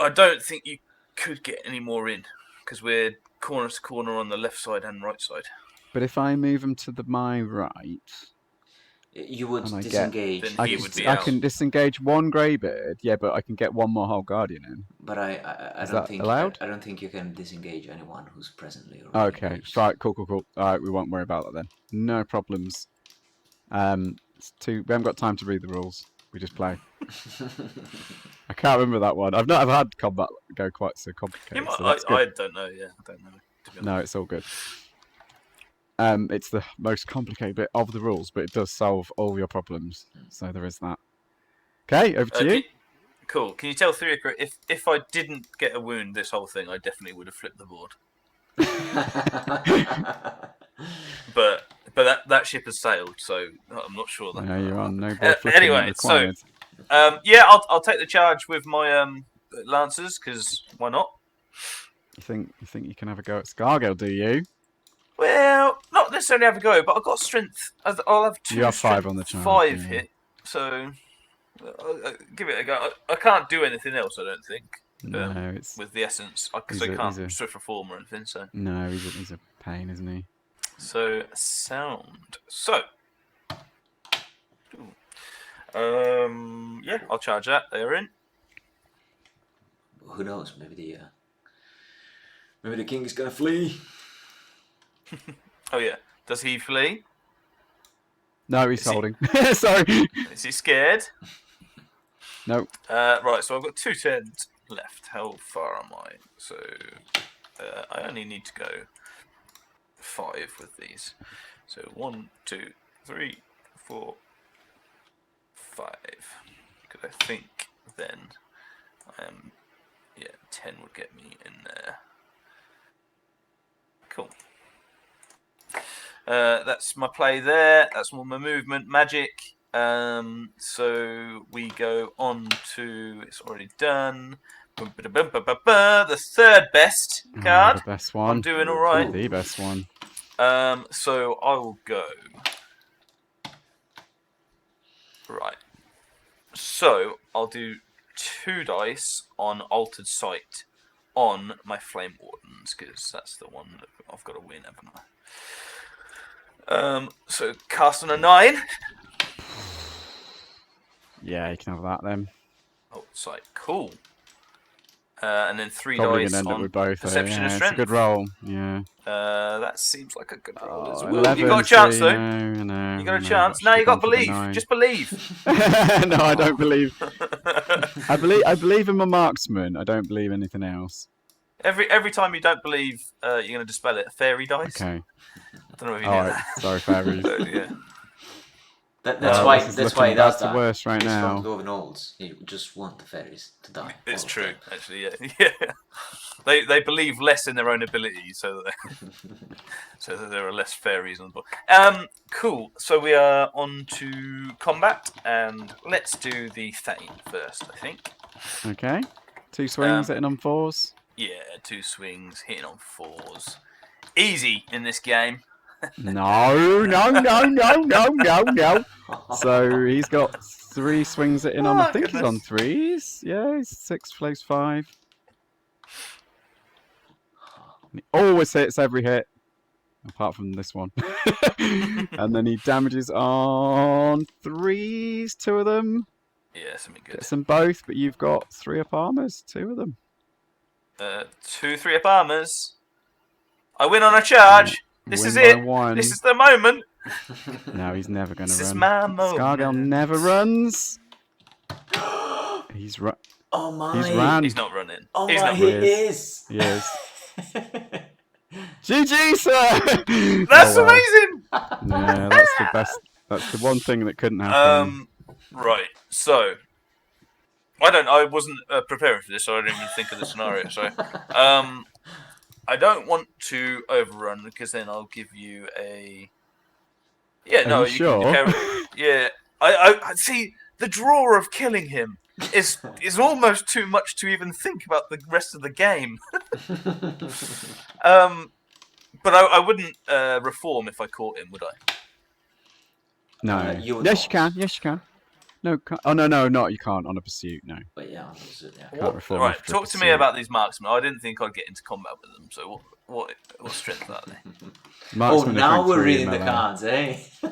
C: I don't think you could get any more in because we're corner to corner on the left side and right side.
B: But if I move them to my right,
A: you would
B: and I
A: disengage.
C: Then
B: I
C: he
B: can,
C: would be
B: I
C: out.
B: can disengage one Greybeard. Yeah, but I can get one more Whole Guardian in.
A: But I
B: Is
A: don't
B: that
A: think
B: allowed?
A: I don't think you can disengage anyone who's presently.
B: Okay,
A: engaged.
B: right, cool. All right, we won't worry about that then. No problems. It's we haven't got time to read the rules. We just play. I can't remember that one. I've never had combat go quite so complicated. So that's good.
C: I don't know. Yeah, I don't know. To be honest.
B: No, it's all good. It's the most complicated bit of the rules, but it does solve all your problems. So there is that. Okay, over to you.
C: Cool. Can you tell Thuriaka if I didn't get a wound this whole thing, I definitely would have flipped the board. But that ship has sailed, so I'm not sure that.
B: No, you're on no board flipping
C: Anyway,
B: required.
C: yeah, I'll take the charge with my lancers because why not?
B: You think you can have a go at Scargill, do you?
C: Well, not necessarily have a go, but I've got strength. I'll have 2.
B: You have 5 on the charge.
C: 5 hit, so I'll give it a go. I can't do anything else, I don't think.
B: No, it's
C: with the essence because I can't swift reform or anything. So
B: no, he's a pain, isn't he?
C: So sound. So yeah, I'll charge that. They're in.
A: Who knows? Maybe the king is gonna flee.
C: Oh yeah. Does he flee?
B: No, he's holding. Sorry.
C: Is he scared?
B: No.
C: Right. So I've got 2 turns left. How far am I? So I only need to go 5 with these. So 1, 2, 3, 4, 5. Because I think then 10 would get me in there. Cool. That's my play there. That's all my movement magic. So we go on to, it's already done. The 3rd best card.
B: The best one.
C: I'm doing all right.
B: The best one.
C: So I will go. Right. So I'll do 2 dice on Altered Sight on my Flame Wardens because that's the one that I've got to win, haven't I? So cast on a 9.
B: Yeah, you can have that then.
C: Oh, site. Cool. And then 3
B: Probably
C: dice
B: gonna end
C: on
B: up with both.
C: perception and
B: Yeah, it's a
C: strength.
B: good roll. Yeah.
C: That seems like a good roll as
B: Oh,
C: well.
B: 11,
C: You got a chance though.
B: No,
C: You got a chance. No, you got believe. Just believe.
B: No, I don't believe. I believe in my marksman. I don't believe anything else.
C: Every time you don't believe, you're gonna dispel it. Fairy dice.
B: Okay.
C: I don't know if you
B: All
C: knew
B: right.
C: that.
B: Sorry, fairies.
C: But, yeah.
A: That's why he does that.
B: Worse right
A: He's
B: now.
A: from Dwarven Elves. He just want the fairies to die.
C: It's true, actually. Yeah, yeah. They believe less in their own abilities, so that there are less fairies on the board. Cool. So we are on to combat, and let's do the Thane first. I think.
B: Okay. 2 swings hitting on 4s.
C: Yeah, 2 swings hitting on 4s. Easy in this game.
B: No. So he's got 3 swings hitting on. I think he's on 3s. Yeah, he's 6 plays 5. And he always hits every hit, apart from this one. And then he damages on 3s, 2 of them.
C: Yeah, something good.
B: Gets them both, but you've got 3 up armors, 2 of them.
C: 2 3-up armors. I win on a charge. This is it.
B: 1.
C: This is the moment.
B: No, he's never going to run.
C: This is my moment.
B: Scargell never runs. He's run.
A: Oh my!
B: He's ran.
C: He's not running.
A: Oh
C: He's
A: my!
C: not
A: He
C: running.
A: is.
B: He is. GG, sir.
C: That's amazing.
B: Yeah, that's the best. That's the one thing that couldn't happen.
C: Right. So, I wasn't preparing for this, so I didn't even think of the scenario. So, I don't want to overrun because then I'll give you a. Yeah, no,
B: you sure?
C: Yeah, I see. The draw of killing him is almost too much to even think about the rest of the game. But I wouldn't reform if I caught him, would I?
B: No.
A: You
B: Yes, you can. Yes, you can. No. Oh no, not you can't on a pursuit. No.
A: But yeah,
B: Can't reform
C: Right,
B: after a
C: talk to me
B: pursuit.
C: about these marksmen. I didn't think I'd get into combat with them. So what strength are they?
B: Marksman
A: now we're
B: infantry,
A: reading the
B: melee.
A: cards, eh?
C: Yeah,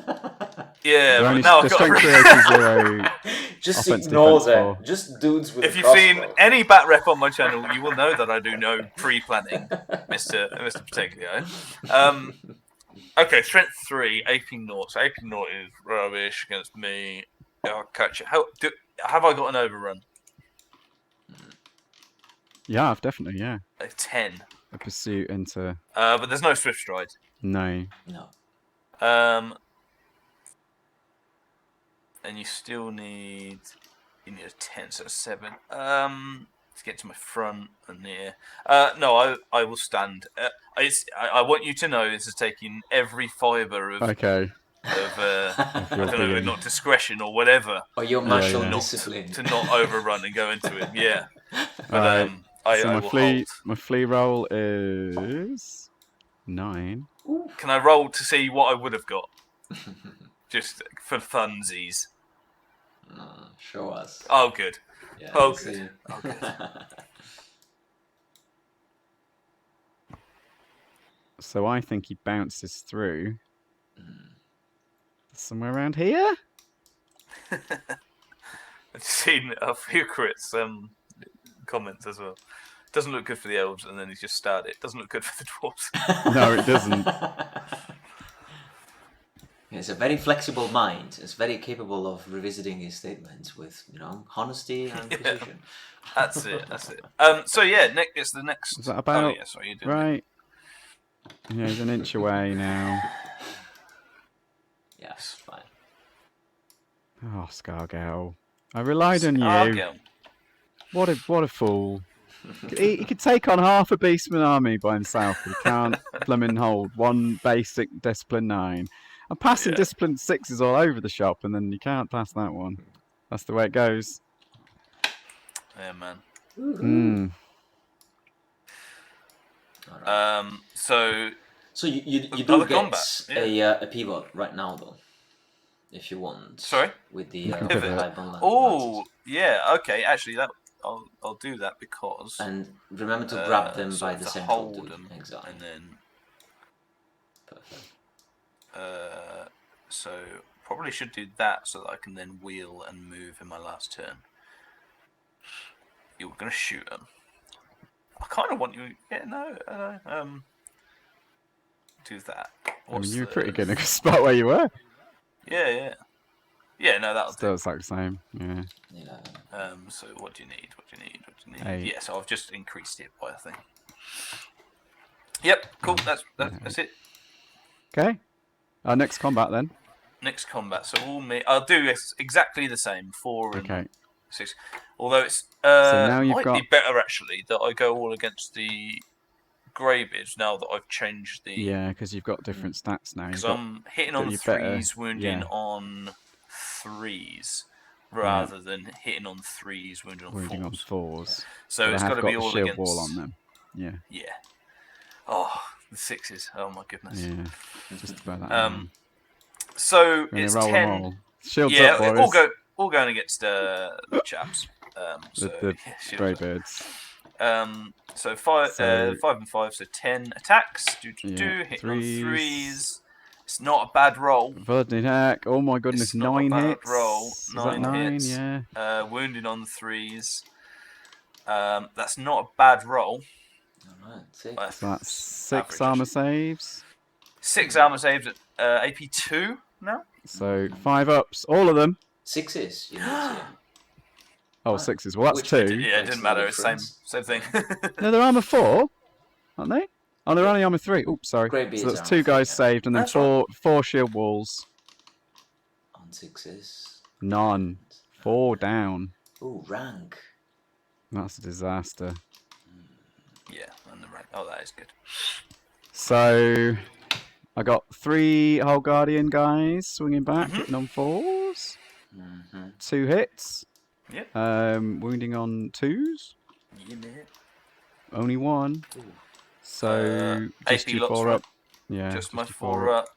B: They're
C: but
B: only
C: now
B: the
C: I've got.
B: strength 3 is 0.
A: Just
B: Offense,
A: ignore
B: defense,
A: them.
B: 4.
A: Just dudes with.
C: If
A: a
C: you've seen
A: crossbow.
C: any bat rep on my channel, you will know that I do no pre-planning, Mr. PTG-off. Okay, strength 3, AP 0. So AP 0 is rubbish against me. I'll catch it. Have I got an overrun?
B: Yeah, I've definitely. Yeah.
C: A 10.
B: A pursuit into.
C: But there's no swift stride.
B: No.
A: No.
C: And you still need. You need a 10, so 7. To get to my front and near. No, I will stand. I want you to know this is taking every fibre of.
B: Okay.
C: Of I don't know, not discretion or whatever.
A: Or your martial
B: yeah.
A: discipline.
C: To not overrun and go into it. Yeah.
B: But
C: I
B: so
C: will hold.
B: my flea roll is 9.
C: Can I roll to see what I would have got? Just for funsies.
A: Show us.
C: Oh, good.
A: Yeah,
C: Oh,
A: see.
C: good. Oh, good.
B: So I think he bounces through somewhere around here.
C: I've seen a few crits comments as well. Doesn't look good for the elves, and then he's just started. Doesn't look good for the dwarves.
B: No, it doesn't.
A: It's a very flexible mind. It's very capable of revisiting his statements with, honesty and precision.
C: That's it. So yeah, it's the next.
B: Is that about
C: Oh, yeah, sorry, you did.
B: right? Yeah, he's an inch away now.
A: Yes, fine.
B: Oh, Scargell. I relied on you.
C: Scargell.
B: What a fool. He could take on half a Beastman army by himself, but he can't blooming hold one basic Discipline 9. I'm passing Discipline 6s all over the shop, and then you can't pass that one. That's the way it goes.
C: Yeah, man.
A: Right. So you do get a pivot right now though, if you want.
C: Sorry.
A: With the
C: pivot.
A: Highborn
C: Oh yeah, okay. Actually, that I'll do that because.
A: And remember to grab them by the central.
C: Hold them,
A: exactly.
C: and then.
A: Perfect.
C: So probably should do that so that I can then wheel and move in my last turn. You were going to shoot him. I kind of want you... Yeah, no. Do that.
B: I mean, you were pretty good in a spot where you were.
C: Yeah. Yeah, no, that'll
B: Still
C: do.
B: it's like the same, yeah.
C: So what do you need?
B: 8.
C: Yeah, so I've just increased it by a thing. Yep, cool. That's it.
B: Okay. Our next combat then.
C: Next combat. So I'll do exactly the same. 4 and 6. Although it's
B: so now you've
C: be better actually that I go all against the Greybeards now that I've changed the.
B: Yeah, because you've got different stats now.
C: Because I'm hitting on 3s, wounding on 3s, rather than hitting on 3s, wounding on 4s. So it's got to be all
B: shield
C: against.
B: wall on them. Yeah.
C: Yeah. Oh, the 6s. Oh my goodness.
B: Yeah. Just about that.
C: So it's 10.
B: Shields up, boys.
C: all going against the chaps.
B: The Greybeards.
C: So 5 and 5, so 10 attacks. Hitting on 3s. It's not a bad roll.
B: Bloody heck! Oh my goodness,
C: it's
B: 9
C: not a bad
B: hits.
C: Roll.
B: Is
C: 9
B: that 9?
C: hits.
B: Yeah.
C: Wounding on 3s. That's not a bad roll.
A: Alright,
B: so that's 6 armor saves.
C: 6 armor saves at AP 2 now.
B: So 5 ups, all of them.
A: 6s. You know,
B: Oh, 6s. Well, that's 2.
C: Yeah, it didn't matter. It's same thing.
B: No, they're armor 4, aren't they? Oh, they're only armor 3. Oops, sorry. So that's 2 guys saved, and then 4 shield walls.
A: On 6s.
B: None. 4 down.
A: Ooh, rank.
B: That's a disaster.
C: Yeah, and the rank. Oh, that is good.
B: So I got 3 Whole Guardian guys swinging back, hitting on 4s. 2 hits.
C: Yep.
B: Wounding on 2s.
C: Yeah, mate.
B: Only 1.
A: Ooh.
B: So just
C: AP
B: your
C: lots
B: 4
C: right?
B: up. Yeah.
C: Just my 4 up.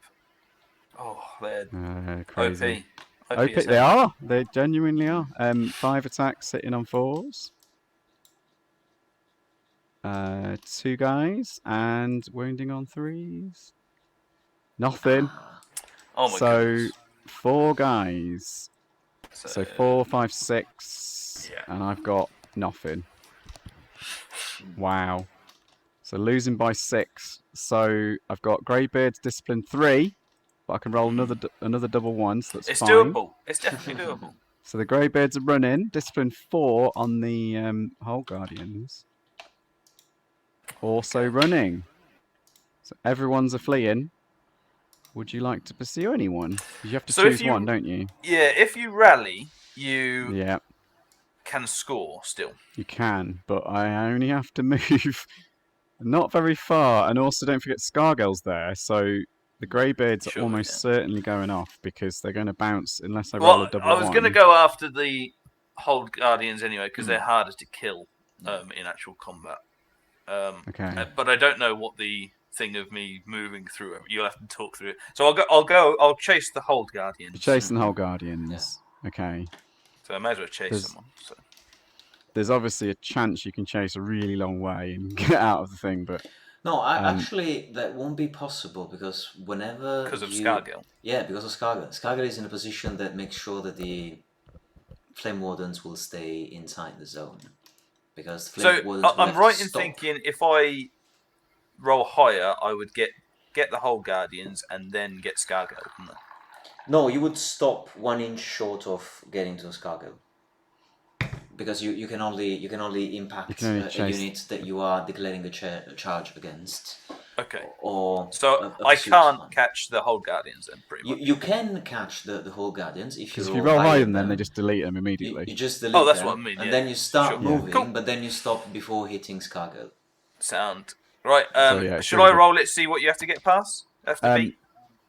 C: Oh, they're
B: crazy.
C: OP
B: They are. They genuinely are. 5 attacks hitting on 4s. 2 guys and wounding on 3s. Nothing.
C: Oh my
B: goodness. 4 guys. So 4, 5, 6.
C: Yeah.
B: And I've got nothing. Wow. So losing by 6. So I've got Greybeard's Discipline 3, but I can roll another double 1, so that's fine.
C: Doable. It's definitely doable.
B: So the Greybeards are running. Discipline 4 on the Whole Guardians. Also running. So everyone's a fleeing. Would you like to pursue anyone? You have to choose one, don't you?
C: Yeah, if you rally, you can score still.
B: You can, but I only have to move not very far. And also don't forget Scargel's there, so the Greybeards are almost certainly going off because they're going to bounce unless I roll a double 1.
C: I was going to go after the Hold Guardians anyway because they're harder to kill in actual combat.
B: Okay.
C: But I don't know what the thing of me moving through it. You'll have to talk through it. So I'll chase the Hold Guardians.
B: You're chasing the Hold Guardians. Yeah. Okay.
C: So I may as well chase someone. So.
B: There's obviously a chance you can chase a really long way and get out of the thing, but
A: no, actually that won't be possible because whenever
C: because of Scargil.
A: Yeah, because of Scargil. Scargil is in a position that makes sure that the Flame Wardens will stay inside the zone. Because Flame Wardens
C: I'm right in thinking if I roll higher, I would get the Whole Guardians and then get Scargil, wouldn't I?
A: No, you would stop 1 inch short of getting to Scargil. Because you can only impact a unit that you are declaring a charge against.
C: Okay.
A: Or
C: so I can't catch the Whole Guardians then, pretty much.
A: You can catch the Whole Guardians if you
B: roll higher than them, they just delete them immediately.
A: You just delete them.
C: That's what I mean.
A: And then you start moving, but then you stop before hitting Scargil.
C: Sound right? Should I roll it? See what you have to get past. Beat.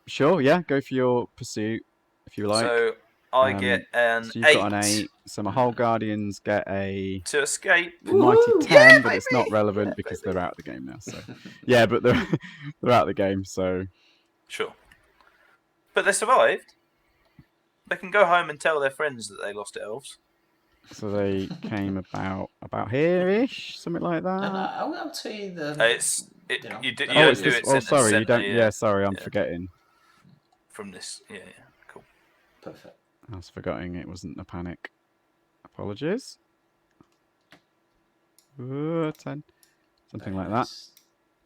B: Sure. Yeah. Go for your pursuit if you like.
C: So I get an 8.
B: So you've got an 8. So my Whole Guardians get a
C: to escape.
B: Mighty 10, but it's not relevant because they're out of the game now. So yeah, but they're out of the game. So
C: sure. But they survived. They can go home and tell their friends that they lost to elves.
B: So they came about here-ish, something like that.
A: And I'll tell you the.
C: You don't do it.
B: Oh, sorry, you don't. Yeah, sorry, I'm forgetting.
C: From this, yeah, cool.
A: Perfect.
B: I was forgetting it wasn't a panic. Apologies. 10. Something
A: Very
B: like
A: nice.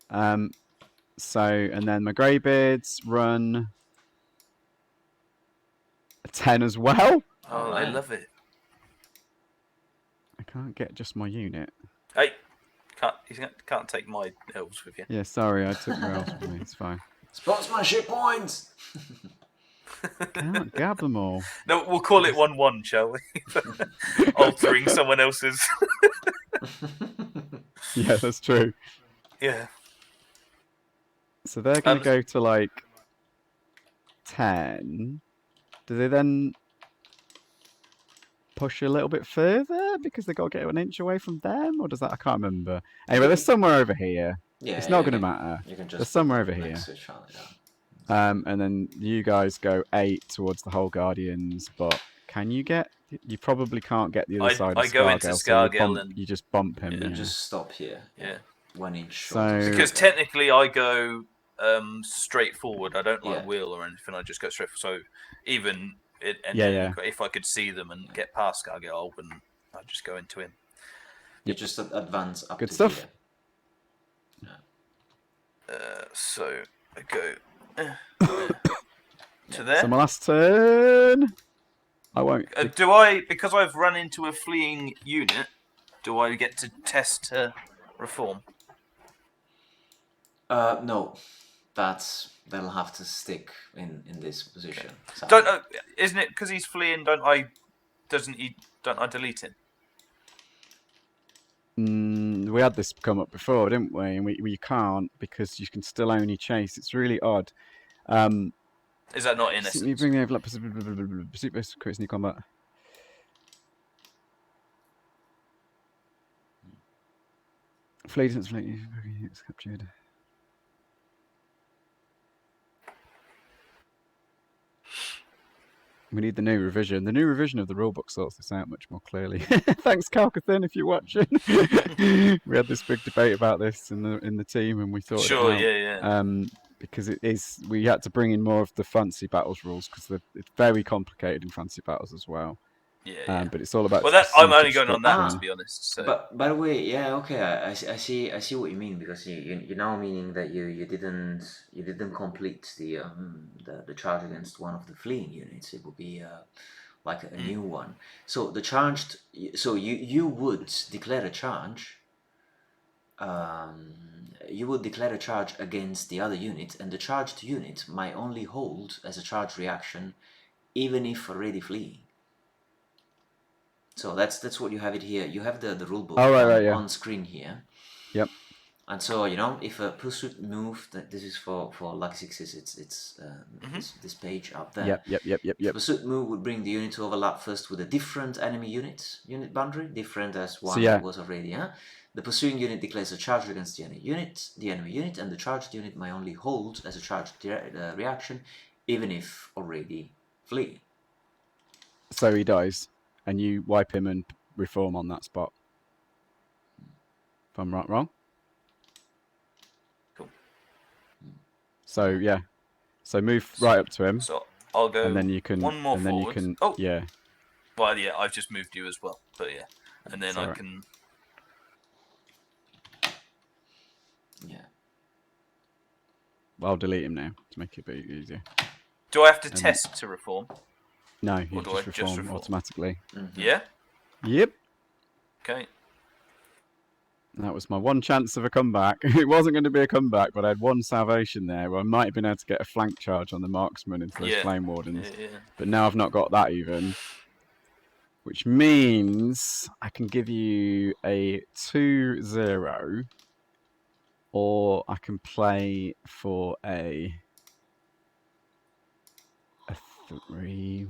B: that. So, and then my greybeards run a 10 as well.
C: Oh, I love it.
B: I can't get just my unit.
C: Hey, you can't take my elves with you.
B: Yeah, sorry, I took your elves with me. It's fine.
A: Sportsmanship points!
B: Can't grab them all.
C: No, we'll call it 1-1, shall we? Altering someone else's.
B: Yeah, that's true.
C: Yeah.
B: So they're going to go to like 10. Do they then push a little bit further because they got to get an inch away from them, or does that? I can't remember. Anyway, there's somewhere over here.
A: Yeah,
B: it's not going to matter.
A: You can just
B: there's somewhere over here. And then you guys go 8 towards the whole Guardians, but can you get? You probably can't get the other side of Scargell.
C: I go into Scargell and
B: you just bump him.
A: You just stop here.
C: Yeah.
A: 1 inch
B: short.
C: Because technically I go straight forward. I don't wheel or anything. I just go straight. So even if I could see them and get past Scargell, I'd just go into him.
A: You just advance up.
B: Good to stuff.
A: Here.
C: So I go to there.
B: So my last turn. I won't.
C: Do I, because I've run into a fleeing unit, do I get to test reform?
A: No. They'll have to stick in this position.
C: Okay. Isn't it because he's fleeing? Don't I delete him?
B: We had this come up before, didn't we? And we can't because you can still only chase. It's really odd.
C: Is that not in essence?
B: You bring the overlap. Pursuit based creates new combat. Flee distance, flee. It's captured. We need the new revision. The new revision of the rulebook sorts this out much more clearly. Thanks, Calcathin, if you're watching. We had this big debate about this in the team, and we thought because we had to bring in more of the fancy battles rules because it's very complicated in fancy battles as well.
C: Yeah.
B: But it's all about.
C: Well, I'm only going on that, to be honest. So.
A: But by the way, I see what you mean, because you're now meaning that you didn't complete the charge against one of the fleeing units. It would be like a new one. So you would declare a charge. You would declare a charge against the other unit, and the charged unit might only hold as a charge reaction, even if already fleeing. So that's what you have it here. You have the rule book on screen here.
B: Yep.
A: And so if a pursuit move, this is for lucky sixes. It's this page up there.
B: Yep.
A: Pursuit move would bring the unit to overlap first with a different enemy unit boundary, different as one was already. The pursuing unit declares a charge against the enemy unit, and the charged unit may only hold as a charged reaction, even if already flee.
B: So he dies. And you wipe him and reform on that spot. If I'm not wrong.
C: Cool.
B: So so move right up to him.
C: So I'll go.
B: And then you can.
C: One more
B: and
C: forward.
B: Then you can.
C: Oh.
B: Yeah.
C: Well, yeah. I've just moved you as well. But yeah, and then I can.
A: Yeah.
B: I'll delete him now to make it a bit easier.
C: Do I have to test to reform?
B: No, you just reform automatically.
C: Yeah?
B: Yep.
C: Okay.
B: That was my one chance of a comeback. It wasn't going to be a comeback, but I had one salvation there where I might have been able to get a flank charge on the marksman into those flame wardens.
C: Yeah.
B: But now I've not got that even. Which means I can give you a 2-0, or I can play for a 3.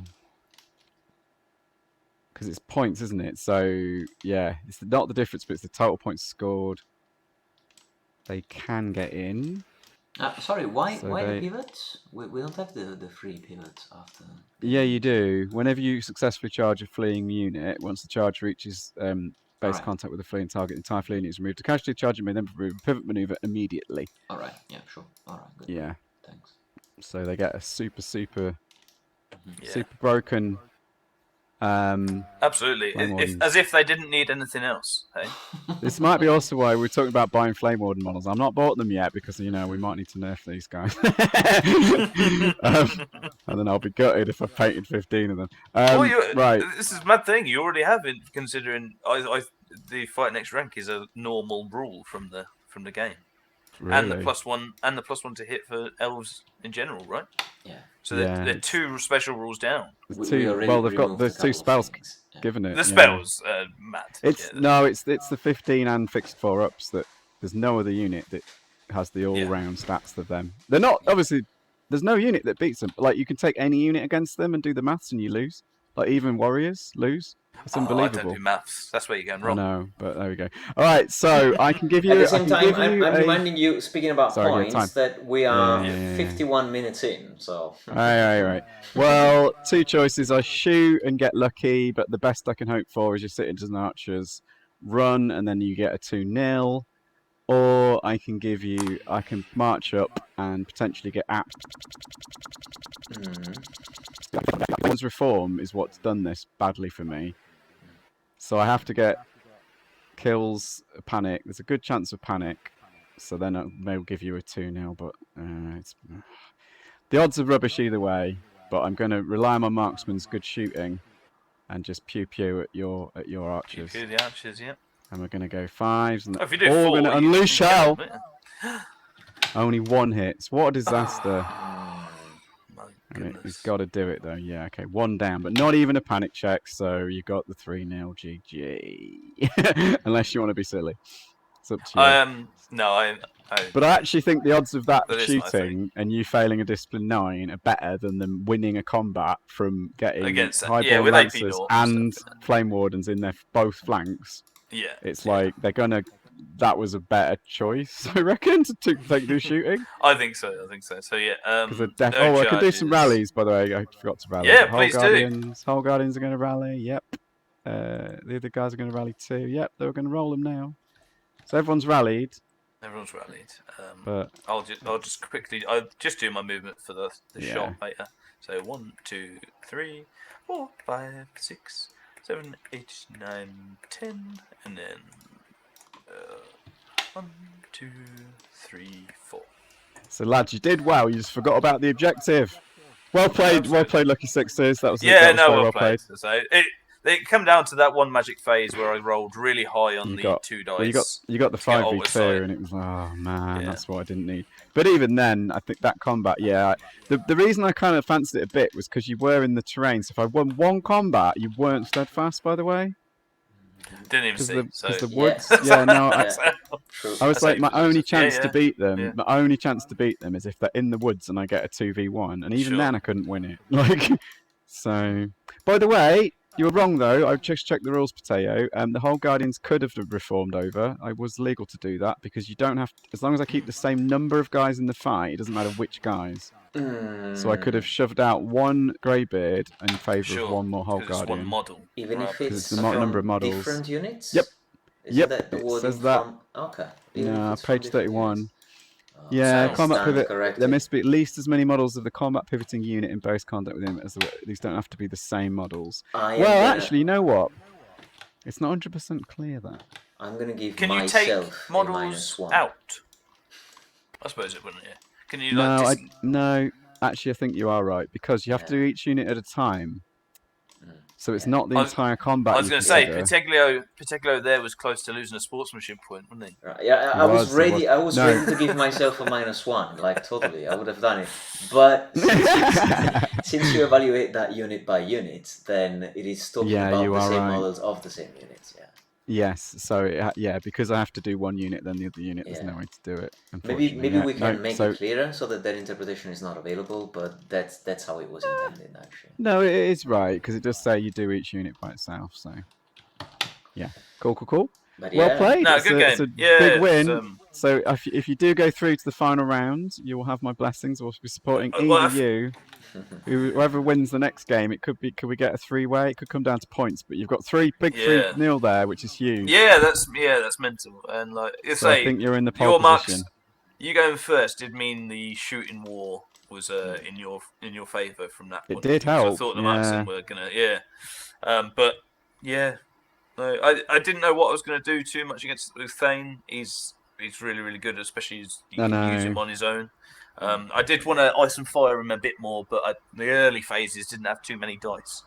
B: Because it's points, isn't it? So yeah, it's not the difference, but it's the total points scored. They can get in.
A: Sorry, why the pivots? We don't have the free pivots after.
B: Yeah, you do. Whenever you successfully charge a fleeing unit, once the charge reaches base contact with the fleeing target, the entire fleeing unit is removed. The casualty charger may then remove a pivot maneuver immediately.
A: All right. Yeah, sure. All right. Good.
B: Yeah.
A: Thanks.
B: So they get a super super broken.
C: Absolutely, as if they didn't need anything else. Hey?
B: This might be also why we're talking about buying Flame Warden models. I'm not bought them yet because we might need to nerf these guys, and then I'll be gutted if I've painted 15 of them. Right,
C: this is a mad thing. You already have it, considering the fight next rank is a normal rule from the game,
B: really?
C: and the +1 to hit for elves in general, right?
A: Yeah.
C: So they're 2 special rules down.
B: There's 2 spells given it.
C: The spells, mad.
B: It's the 15 and fixed 4-ups that there's no other unit that has the all-round stats of them. They're not obviously. There's no unit that beats them. Like you can take any unit against them and do the maths and you lose. Like even warriors lose. It's unbelievable.
C: I don't do maths. That's where you're going wrong.
B: I know, but there we go. All right, so I can give you.
A: At the same time, I'm reminding you, speaking about points, that we are 51 minutes in. So.
B: Right. Well, 2 choices: I shoot and get lucky, but the best I can hope for is your citizens and archers run, and then you get a 2-0. Or I can march up and potentially get apps. One's reform is what's done this badly for me. So I have to get kills, panic. There's a good chance of panic. So then it may give you a 2-0, but the odds are rubbish either way. But I'm going to rely on my marksman's good shooting and just pew at your archers.
C: Pew the archers, yeah.
B: And we're going to go 5s. And
C: if you do 4,
B: going to unleash hell. Only 1 hits. What a disaster.
C: My goodness.
B: He's got to do it, though. Yeah, okay. 1 down, but not even a panic check. So you got the 3-0 GG. Unless you want to be silly. It's up to you.
C: No,
B: But I actually think the odds of that shooting and you failing a discipline 9 are better than them winning a combat from getting Highborn Elves and Flame Wardens in their both flanks.
C: Yeah,
B: it's like they're gonna. That was a better choice, I reckon, to take the shooting.
C: I think so. So yeah.
B: I can do some rallies, by the way. I forgot to rally.
C: Yeah, please do.
B: Whole Guardians are going to rally. Yep. The other guys are going to rally too. Yep, they're going to roll them now. So everyone's rallied. But
C: I'll just do my movement for the shot later. So 1, 2, 3, 4, 5, 6, 7, 8, 9, 10, and then 1, 2, 3, 4.
B: So lads, you did well. You just forgot about the objective. Well played, Lucky Sixers. That was well played.
C: So it come down to that one magic phase where I rolled really high on the 2 dice.
B: Well, you got the 5v2, and it was that's what I didn't need. But even then, I think that combat, the reason I kind of fancied it a bit was because you were in the terrain. So if I won 1 combat, you weren't steadfast, by the way.
C: Didn't even see.
B: Because the woods, I was like, my only chance to beat them, my only chance to beat them is if they're in the woods and I get a 2v1, and even then I couldn't win it. So, by the way. You were wrong though. I just checked the rules, Potato. The whole Guardians could have reformed over. I was legal to do that because you don't have. As long as I keep the same number of guys in the fight, it doesn't matter which guys. So I could have shoved out 1 Greybeard in favour of 1 more whole Guardian.
C: One model.
A: Even if it's
B: the number of models.
A: Different units.
B: Yep.
A: It
B: says that.
A: Okay.
B: No, page 31. Yeah, combat pivot. There must be at least as many models of the combat pivoting unit in base contact with him as these don't have to be the same models. Actually, you know what? It's not 100% clear that.
A: I'm gonna give
C: Can
A: myself
C: you take models out? I suppose it wouldn't. Yeah. Can you
B: No, actually, I think you are right because you have to do each unit at a time. So it's not the entire combat.
C: I was going to say, Peteglio there was close to losing a sportsmanship point, wasn't he?
A: Right, yeah, I was ready to give myself a -1, like totally. I would have done it. But since you evaluate that unit by unit, then it is talking about the same models of the same units. Yeah.
B: Yes, so because I have to do 1 unit, then the other unit, there's no way to do it.
A: Maybe we can make it clearer so that interpretation is not available, but that's how it was intended, actually.
B: No, it is right, because it does say you do each unit by itself, so... Yeah, cool.
A: But
B: well played.
C: No, good game.
B: It's a big win. So if you do go through to the final round, you will have my blessings. We'll be supporting either you. Whoever wins the next game, could we get a 3-way? It could come down to points, but you've got 3-0 there, which is huge.
C: Yeah, that's mental. And like
B: I think you're in the pole position.
C: You going first did mean the shooting war was in your favour from that
B: It
C: point.
B: did
C: of view, 'cause
B: help.
C: I thought the Markson were gonna but yeah. No, I didn't know what I was going to do too much against Thane. He's really, really good, especially as you can use him on his own. I did want to ice and fire him a bit more, but the early phases didn't have too many dice.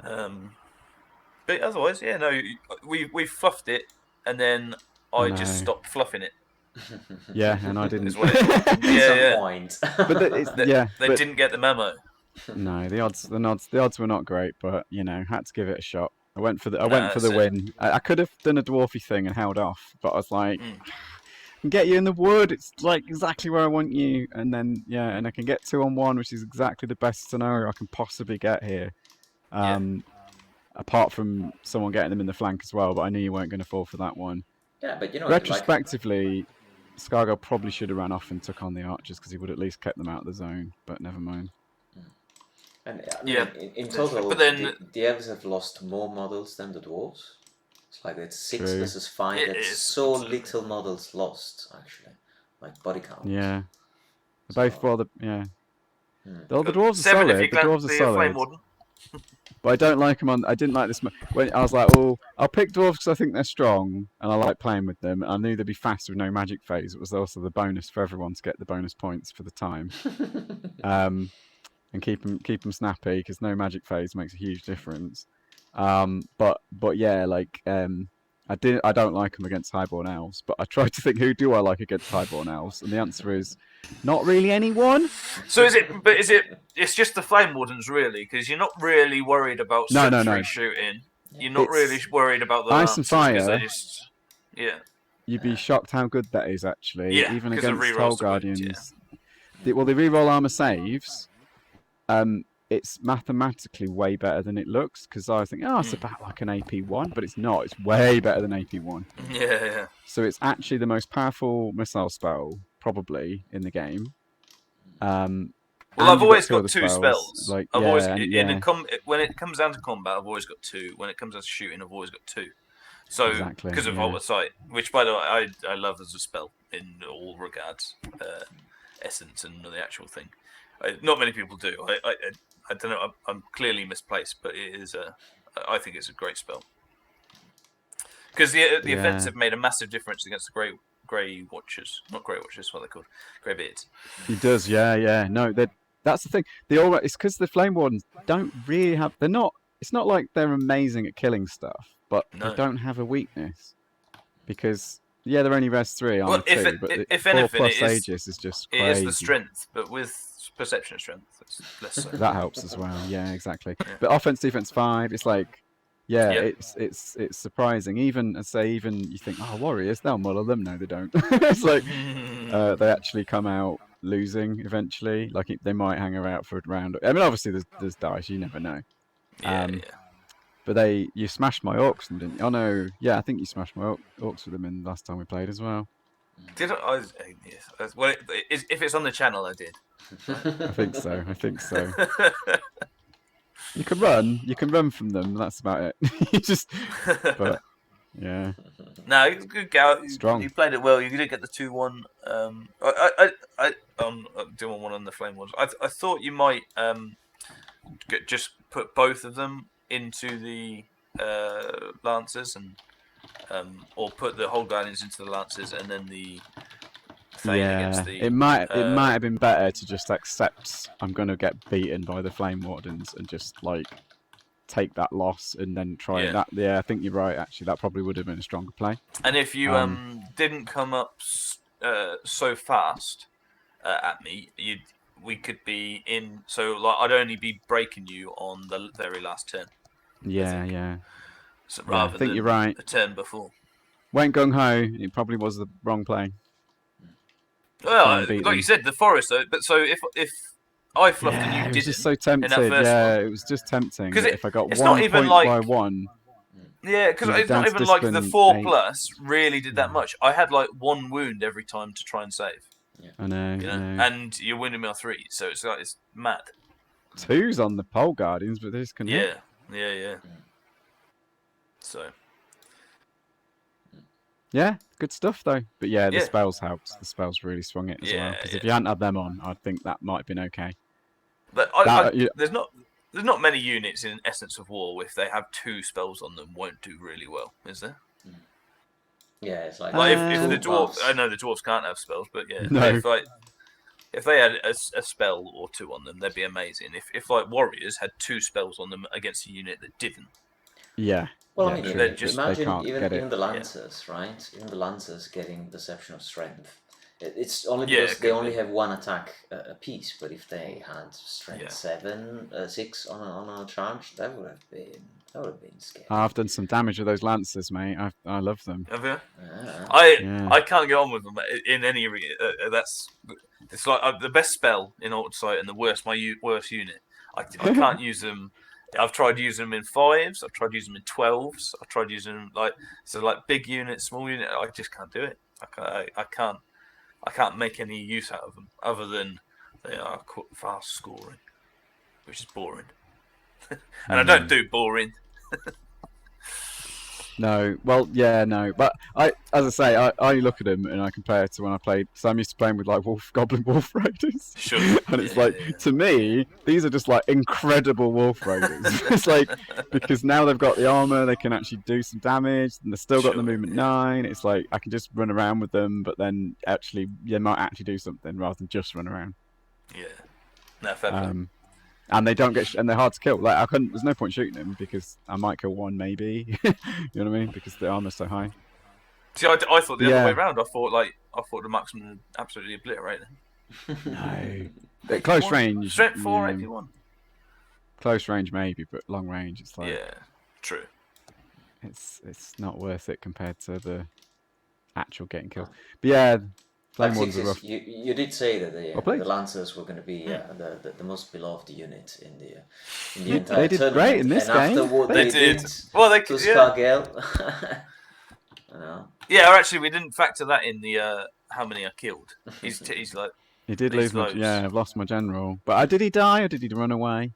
C: But otherwise, yeah, no, we fluffed it, and then I just stopped fluffing it.
B: Yeah, and I didn't.
A: At some point.
B: But
C: they didn't get the memo.
B: No, the odds were not great, but had to give it a shot. I went for the win. I could have done a dwarfy thing and held off, but I was like, I can get you in the wood. It's like exactly where I want you, and then and I can get 2-on-1, which is exactly the best scenario I can possibly get here. Apart from someone getting them in the flank as well, but I knew you weren't going to fall for that one.
A: Yeah, but
B: retrospectively, Scargo probably should have ran off and took on the archers because he would at least kept them out of the zone. But never mind.
A: And in total, but then the elves have lost more models than the dwarves. It's like it's 6 versus 5. That's so little models lost, actually, like body count.
B: Yeah, both for the The dwarves are solid. The dwarves are solid. But I don't like them on. I didn't like this. When I was like, oh, I'll pick dwarves because I think they're strong and I like playing with them. I knew they'd be fast with no magic phase. It was also the bonus for everyone to get the bonus points for the time. And keep them snappy because no magic phase makes a huge difference. But yeah, like I don't like them against Highborn Elves. But I tried to think, who do I like against Highborn Elves? And the answer is not really anyone.
C: So it's just the Flame Wardens really, because you're not really worried about sentry shooting. You're not really worried about the
B: ice and fire. You'd be shocked how good that is actually.
C: Yeah,
B: even against Toll Guardians.
C: They
B: reroll armor saves. It's mathematically way better than it looks because I think, it's about like an AP1, but it's not. It's way better than AP1.
C: Yeah.
B: So it's actually the most powerful missile spell probably in the game.
C: Well, I've always got 2 spells.
B: Like,
C: I've always when it comes down to combat, I've always got 2. When it comes down to shooting, I've always got 2. So because of Vault of Sight, which by the way I love as a spell in all regards, essence and the actual thing. Not many people do. I don't know. I'm clearly misplaced, but it is I think it's a great spell because the offensive made a massive difference against the Grey Watchers. Not Grey Watchers, what they're called, Greybeards.
B: He does, yeah. No, that's the thing. It's because the Flame Wardens don't really have. They're not. It's not like they're amazing at killing stuff, but they don't have a weakness because. Yeah, they're only res 3 on 2, but if 4
C: anything,
B: plus Aegis is just crazy.
C: It is the strength, but with perception strength, it's less so.
B: That helps as well. Yeah, exactly. Yeah. But offense, defense 5, it's like, it's surprising. Even you think, warriors, they'll muller them. No, they don't. It's like they actually come out losing eventually. Like they might hang around for a round. I mean, obviously there's dice. You never know. But you smashed my orcs, didn't you? Oh no, yeah, I think you smashed my orcs with them in last time we played as well.
C: Did I? Yes. Well, if it's on the channel, I did.
B: I think so. You can run from them. That's about it. But yeah.
C: No, it's a good go.
B: Strong.
C: You played it well. You did get the 2-1. I do one on the Flame Wars. I thought you might just put both of them into the Lancers and or put the whole Guardians into the Lancers and then the Thane against the...
B: It might have been better to just accept I'm going to get beaten by the Flame Wardens and just like take that loss and then try that. Yeah, I think you're right actually. That probably would have been a stronger play.
C: And if you didn't come up so fast at me, we could be in. So like I'd only be breaking you on the very last turn.
B: Yeah.
C: So rather
B: I think
C: than
B: you're right.
C: The turn before.
B: Went gung ho. It probably was the wrong play.
C: Well, like you said, the forest though. But so if I fluffed and you didn't,
B: it was just so tempting. It was just tempting. Because
C: if
B: I got
C: it's
B: 1
C: not even
B: point
C: like,
B: by 1.
C: Yeah, because it's not even like the 4+ really did that much. I had like 1 wound every time to try and save.
B: Yeah. I know.
C: And you're winning me on 3, so it's like it's mad.
B: 2's on the Pole Guardians, but this can
C: Yeah. So.
B: Yeah, good stuff though. But yeah, the
C: Yeah.
B: spells helped. The spells really swung it as well. Because if you hadn't had them on, I'd think that might have been okay.
C: But there's not many units in Essence of War if they have 2 spells on them won't do really well, is there?
A: Yeah, it's like
C: if the dwarves,
A: buffs.
C: I know the dwarves can't have spells, but yeah,
B: No.
C: if they had a spell or 2 on them, they'd be amazing. If like warriors had 2 spells on them against a unit that didn't.
B: Yeah.
A: Well,
B: yeah,
A: I mean,
C: They're just-
B: they
A: imagine
B: can't get
A: even
B: it.
A: the Lancers, right? Even the Lancers getting Perception of Strength. It's only
C: Yeah,
A: because
C: it
A: they
C: could
A: only
C: be.
A: have 1 attack a piece, but if they had Strength
C: Yeah.
A: 7, 6 on a charge, that would have been scary.
B: I've done some damage with those lancers, mate. I love them.
C: Have you?
A: Yeah.
C: I can't get on with them in any. It's like the best spell in Altsight and the worst worst unit. I can't use them. I've tried using them in 5s. I've tried using them in 12s. I've tried using them like big unit, small unit. I just can't do it. I can't make any use out of them other than they are fast scoring, which is boring. And I don't do boring.
B: No, well, yeah, no, but as I say, I look at them and I compare it to when I played. So I'm used to playing with like Goblin Wolf Raiders,
C: Sure.
B: and it's like to me, these are just like incredible Wolf Raiders. It's like because now they've got the armor, they can actually do some damage, and they've still got the movement 9. It's like I can just run around with them, but then actually they might actually do something rather than just run around.
C: Yeah, no, fair play.
B: And they don't get, and they're hard to kill. Like I couldn't. There's no point shooting them because I might kill one, maybe. You know what I mean? Because the armor's so high.
C: See, I thought the other way around. I thought the marksman would absolutely obliterate them.
B: No, but close range.
C: Strength 4,
B: yeah.
C: AP1.
B: Close range maybe, but long range, it's like
C: Yeah, true.
B: it's not worth it compared to the actual getting killed. But yeah, flame ones are rough.
A: You did say that the Lancers were going to be the most beloved unit in the entire
B: They did
A: tournament.
B: great in this
A: and
B: game.
A: After what
C: They
A: did
C: did. Well, they
A: to
C: could.
A: Scargell.
C: Yeah, or actually, we didn't factor that in the how many I killed. He's like.
B: He did
C: these
B: lose my.
C: loads.
B: Yeah, I've lost my general. But did he die or did he run away?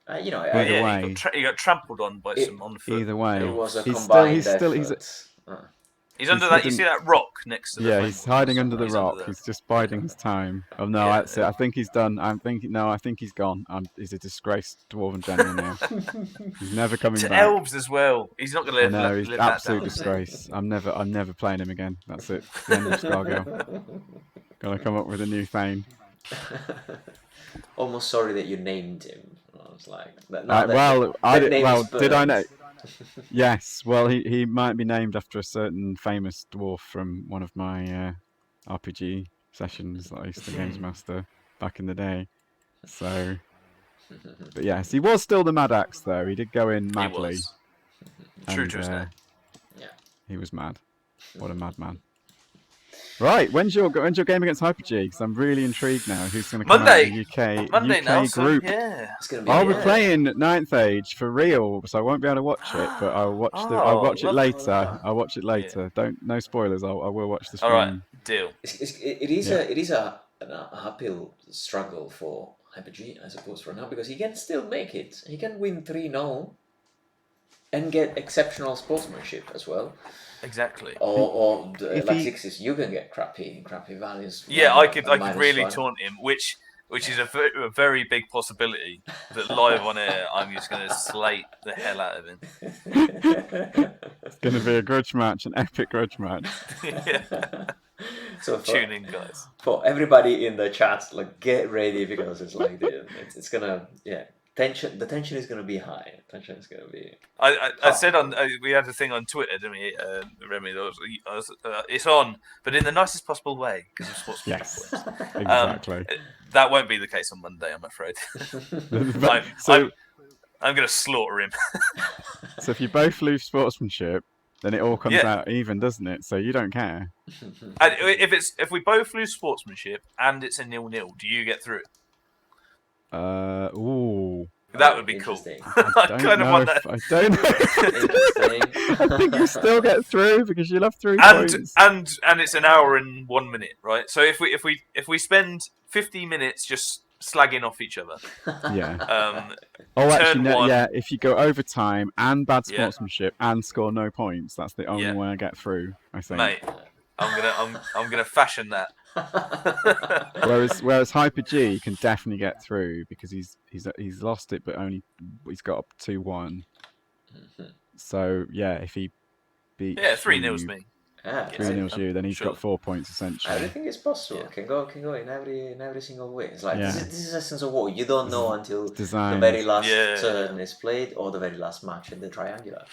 A: Either
B: way.
C: He got trampled on by some on foot.
B: Either way,
A: it was a
B: he's
A: combined
B: still
A: effort.
C: He's under that. You see that rock next to the.
B: Yeah,
C: flame
B: he's
C: wall?
B: hiding under the
C: He's
B: rock.
C: there.
B: He's just biding his time. Oh no,
C: Yeah,
B: that's it. I think he's done. I think he's gone. He's a disgraced dwarven general now. He's never coming
C: To
B: back.
C: elves as well. He's not going to
B: No,
C: live
B: he's
C: that
B: absolute
C: down.
B: disgrace. I'm never playing him again. That's it. The end of Scargill. Gotta come up with a new thing.
A: Almost sorry that you named him. I was like,
B: did I know? Yes. Well, he might be named after a certain famous dwarf from one of my RPG sessions that I used to games master back in the day. So, but yes, he was still the Mad Axe though. He did go in madly.
C: He was. True
B: and,
C: to his name.
A: Yeah.
B: He was mad. What a madman. Right, when's your game against Hyper-G? Because I'm really intrigued now. Who's going to come out of the
C: Monday
B: UK
C: now,
B: group?
C: So, yeah.
A: It's gonna be
B: I'll be playing Ninth Age for real, so I won't be able to watch it. But I'll watch I'll watch it later. I'll watch it later.
C: Yeah.
B: No spoilers. I will watch the stream.
C: All right, deal.
A: It is an uphill struggle for Hyper-G, I suppose, for now, because he can still make it. He can win 3-0 and get exceptional sportsmanship as well.
C: Exactly.
A: Or like sixes, you can get crappy values.
C: Yeah, I could really
A: -1.
C: taunt him, which is a very big possibility that live on air I'm just going to slate the hell out of him.
B: It's going to be a grudge match, an epic grudge match.
C: Yeah.
A: So
C: tune in, guys.
A: For everybody in the chat, like get ready because it's like it's gonna the tension is gonna be high. Tension is gonna be.
C: I said we had a thing on Twitter, didn't we, Remy? It's on, but in the nicest possible way because of sports.
B: Yes, exactly.
C: That won't be the case on Monday, I'm afraid. I'm going to slaughter him.
B: So if you both lose sportsmanship, then it all comes out even, doesn't it? So you don't care.
C: And if we both lose sportsmanship and it's a 0-0, do you get through?
B: Ooh.
C: That would be cool. I kind of want that.
B: I don't know. I think you still get through because you'll have 3 points.
C: And it's an hour and 1 minute, right? So if we spend 50 minutes just slagging off each other.
B: Yeah. Oh, actually, no,
C: one,
B: yeah. If you go overtime and bad
C: Yeah.
B: sportsmanship and score no points, that's the only
C: Yeah.
B: way I get through. I think.
C: mate, I'm gonna fashion that.
B: Whereas Hyper G can definitely get through because he's lost it, but he's got up 2-1. So yeah, if he beats
C: 3-0's
B: you,
C: me.
A: Yeah,
B: 3-0's you, then he's
C: sure.
B: got 4 points essentially.
A: Everything is possible.
C: Yeah.
A: Can go in every single way. It's like
B: Yeah.
A: this is Essence of War. You don't know until the
B: designed.
A: very last
C: Yeah.
A: turn is played or the very last match in the triangular,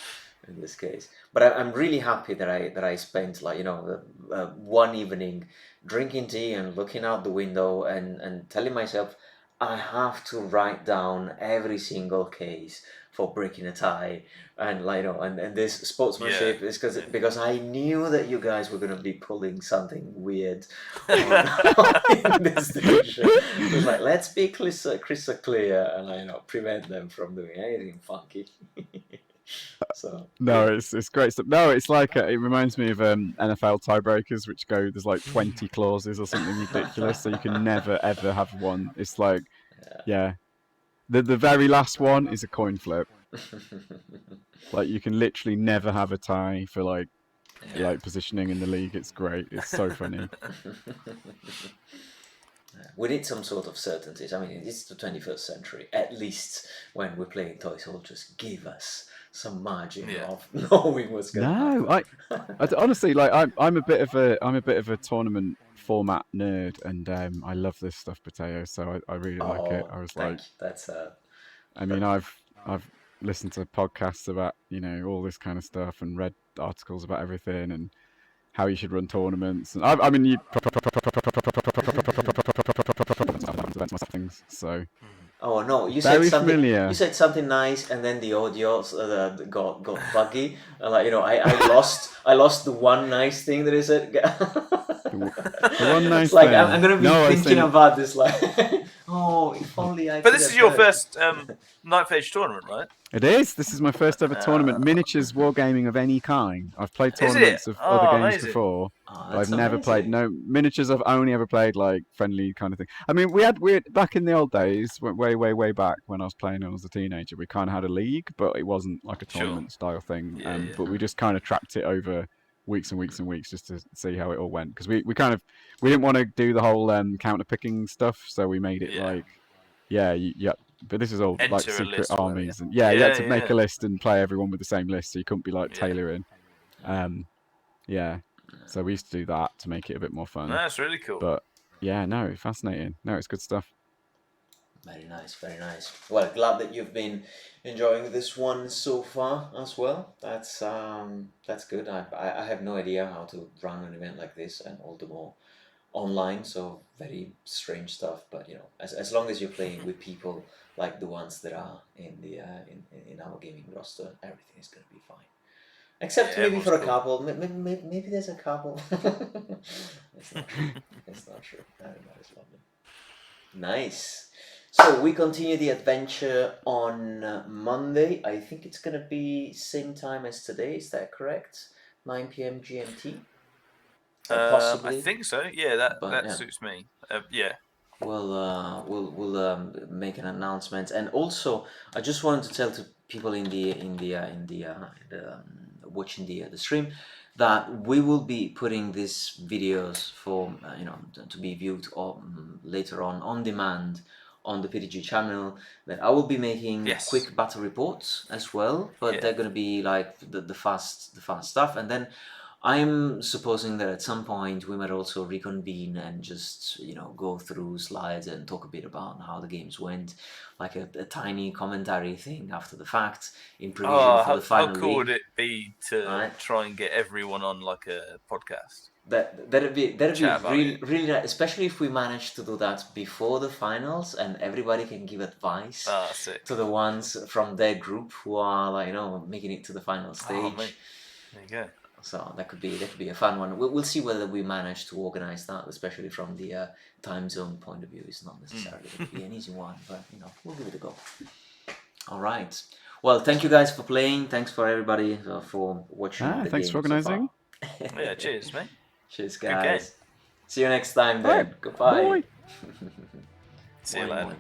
A: in this case. But I'm really happy that I spent one evening drinking tea and looking out the window and telling myself I have to write down every single case for breaking a tie and and this sportsmanship is because I knew that you guys were going to be pulling something weird in this division. It was like, let's be crystal clear and prevent them from doing anything funky. So
B: no, it's great stuff. No, it's like it reminds me of NFL tiebreakers, which there's like 20 clauses or something ridiculous, so you can never ever have one. It's like the very last one is a coin flip. Like you can literally never have a tie for like positioning in the league. It's great. It's so funny.
A: We need some sort of certainties. I mean, it's the 21st century. At least when we're playing toy soldiers, give us some margin of knowing what's going to happen.
B: I honestly I'm a bit of a tournament format nerd, and I love this stuff, Potato. So I really like it. I was like,
A: that's
B: I mean, I've listened to podcasts about all this kind of stuff and read articles about everything and how you should run tournaments. And I mean, you things. So.
A: Oh no! You
B: Very
A: said something.
B: Familiar.
A: You said something nice, and then the audio got buggy. I lost the one nice thing that he said.
B: The one nice
A: it's like
B: thing.
A: I'm gonna be thinking about this. Like, oh, if only I.
C: But this is your first Night Phage tournament, right?
B: It is. This is my first ever tournament, miniatures wargaming of any kind. I've played tournaments of other games
C: amazing.
B: before, but I've never
A: amazing.
B: played miniatures. I've only ever played like friendly kind of thing. I mean, we had back in the old days, way back when I was playing when I was a teenager. We kind of had a league, but it wasn't like a tournament style thing. But we just kind of tracked it over weeks and weeks and weeks just to see how it all went, because we didn't want to do the whole counter picking stuff, so we made it like but this is all
C: Enter
B: like secret armies, and you had to make a list and play everyone with the same list, so you couldn't be like tailoring. So we used to do that to make it a bit more fun.
C: That's really cool.
B: But fascinating. No, it's good stuff.
A: Very nice, very nice. Well, glad that you've been enjoying this one so far as well. That's good. I have no idea how to run an event like this, and all the more online. So very strange stuff. But as long as you're playing with people like the ones that are in the in our gaming roster, everything is going to be fine. Except maybe for a couple. Maybe there's a couple. It's not true. It's not true. Everybody's lovely. Nice. So we continue the adventure on Monday. I think it's going to be same time as today. Is that correct? 9 p.m. GMT?
C: Possibly. I think so. Yeah, that suits me.
A: We'll make an announcement, and also I just wanted to tell to people in the watching the stream that we will be putting these videos for to be viewed later on demand on the PTG channel. That I will be making quick battle reports as well, but they're going to be like the fast stuff, and then I'm supposing that at some point we might also reconvene and just go through slides and talk a bit about how the games went, like a tiny commentary thing after the fact in prevision for the final league.
C: How cool would it be to try and get everyone on like a podcast?
A: That'd be really nice, especially if we manage to do that before the finals and everybody can give advice to the ones from their group who are making it to the final stage.
C: There you go.
A: So that could be a fun one. We'll see whether we manage to organize that, especially from the time zone point of view. It's not necessarily going to be an easy one, but we'll give it a go. All right. Well, thank you guys for playing. Thanks for everybody for watching.
B: Thanks for organizing.
C: So cheers, mate.
A: Cheers, guys. See you next time then.
B: Right.
A: Goodbye.
B: Bye.
C: See you later.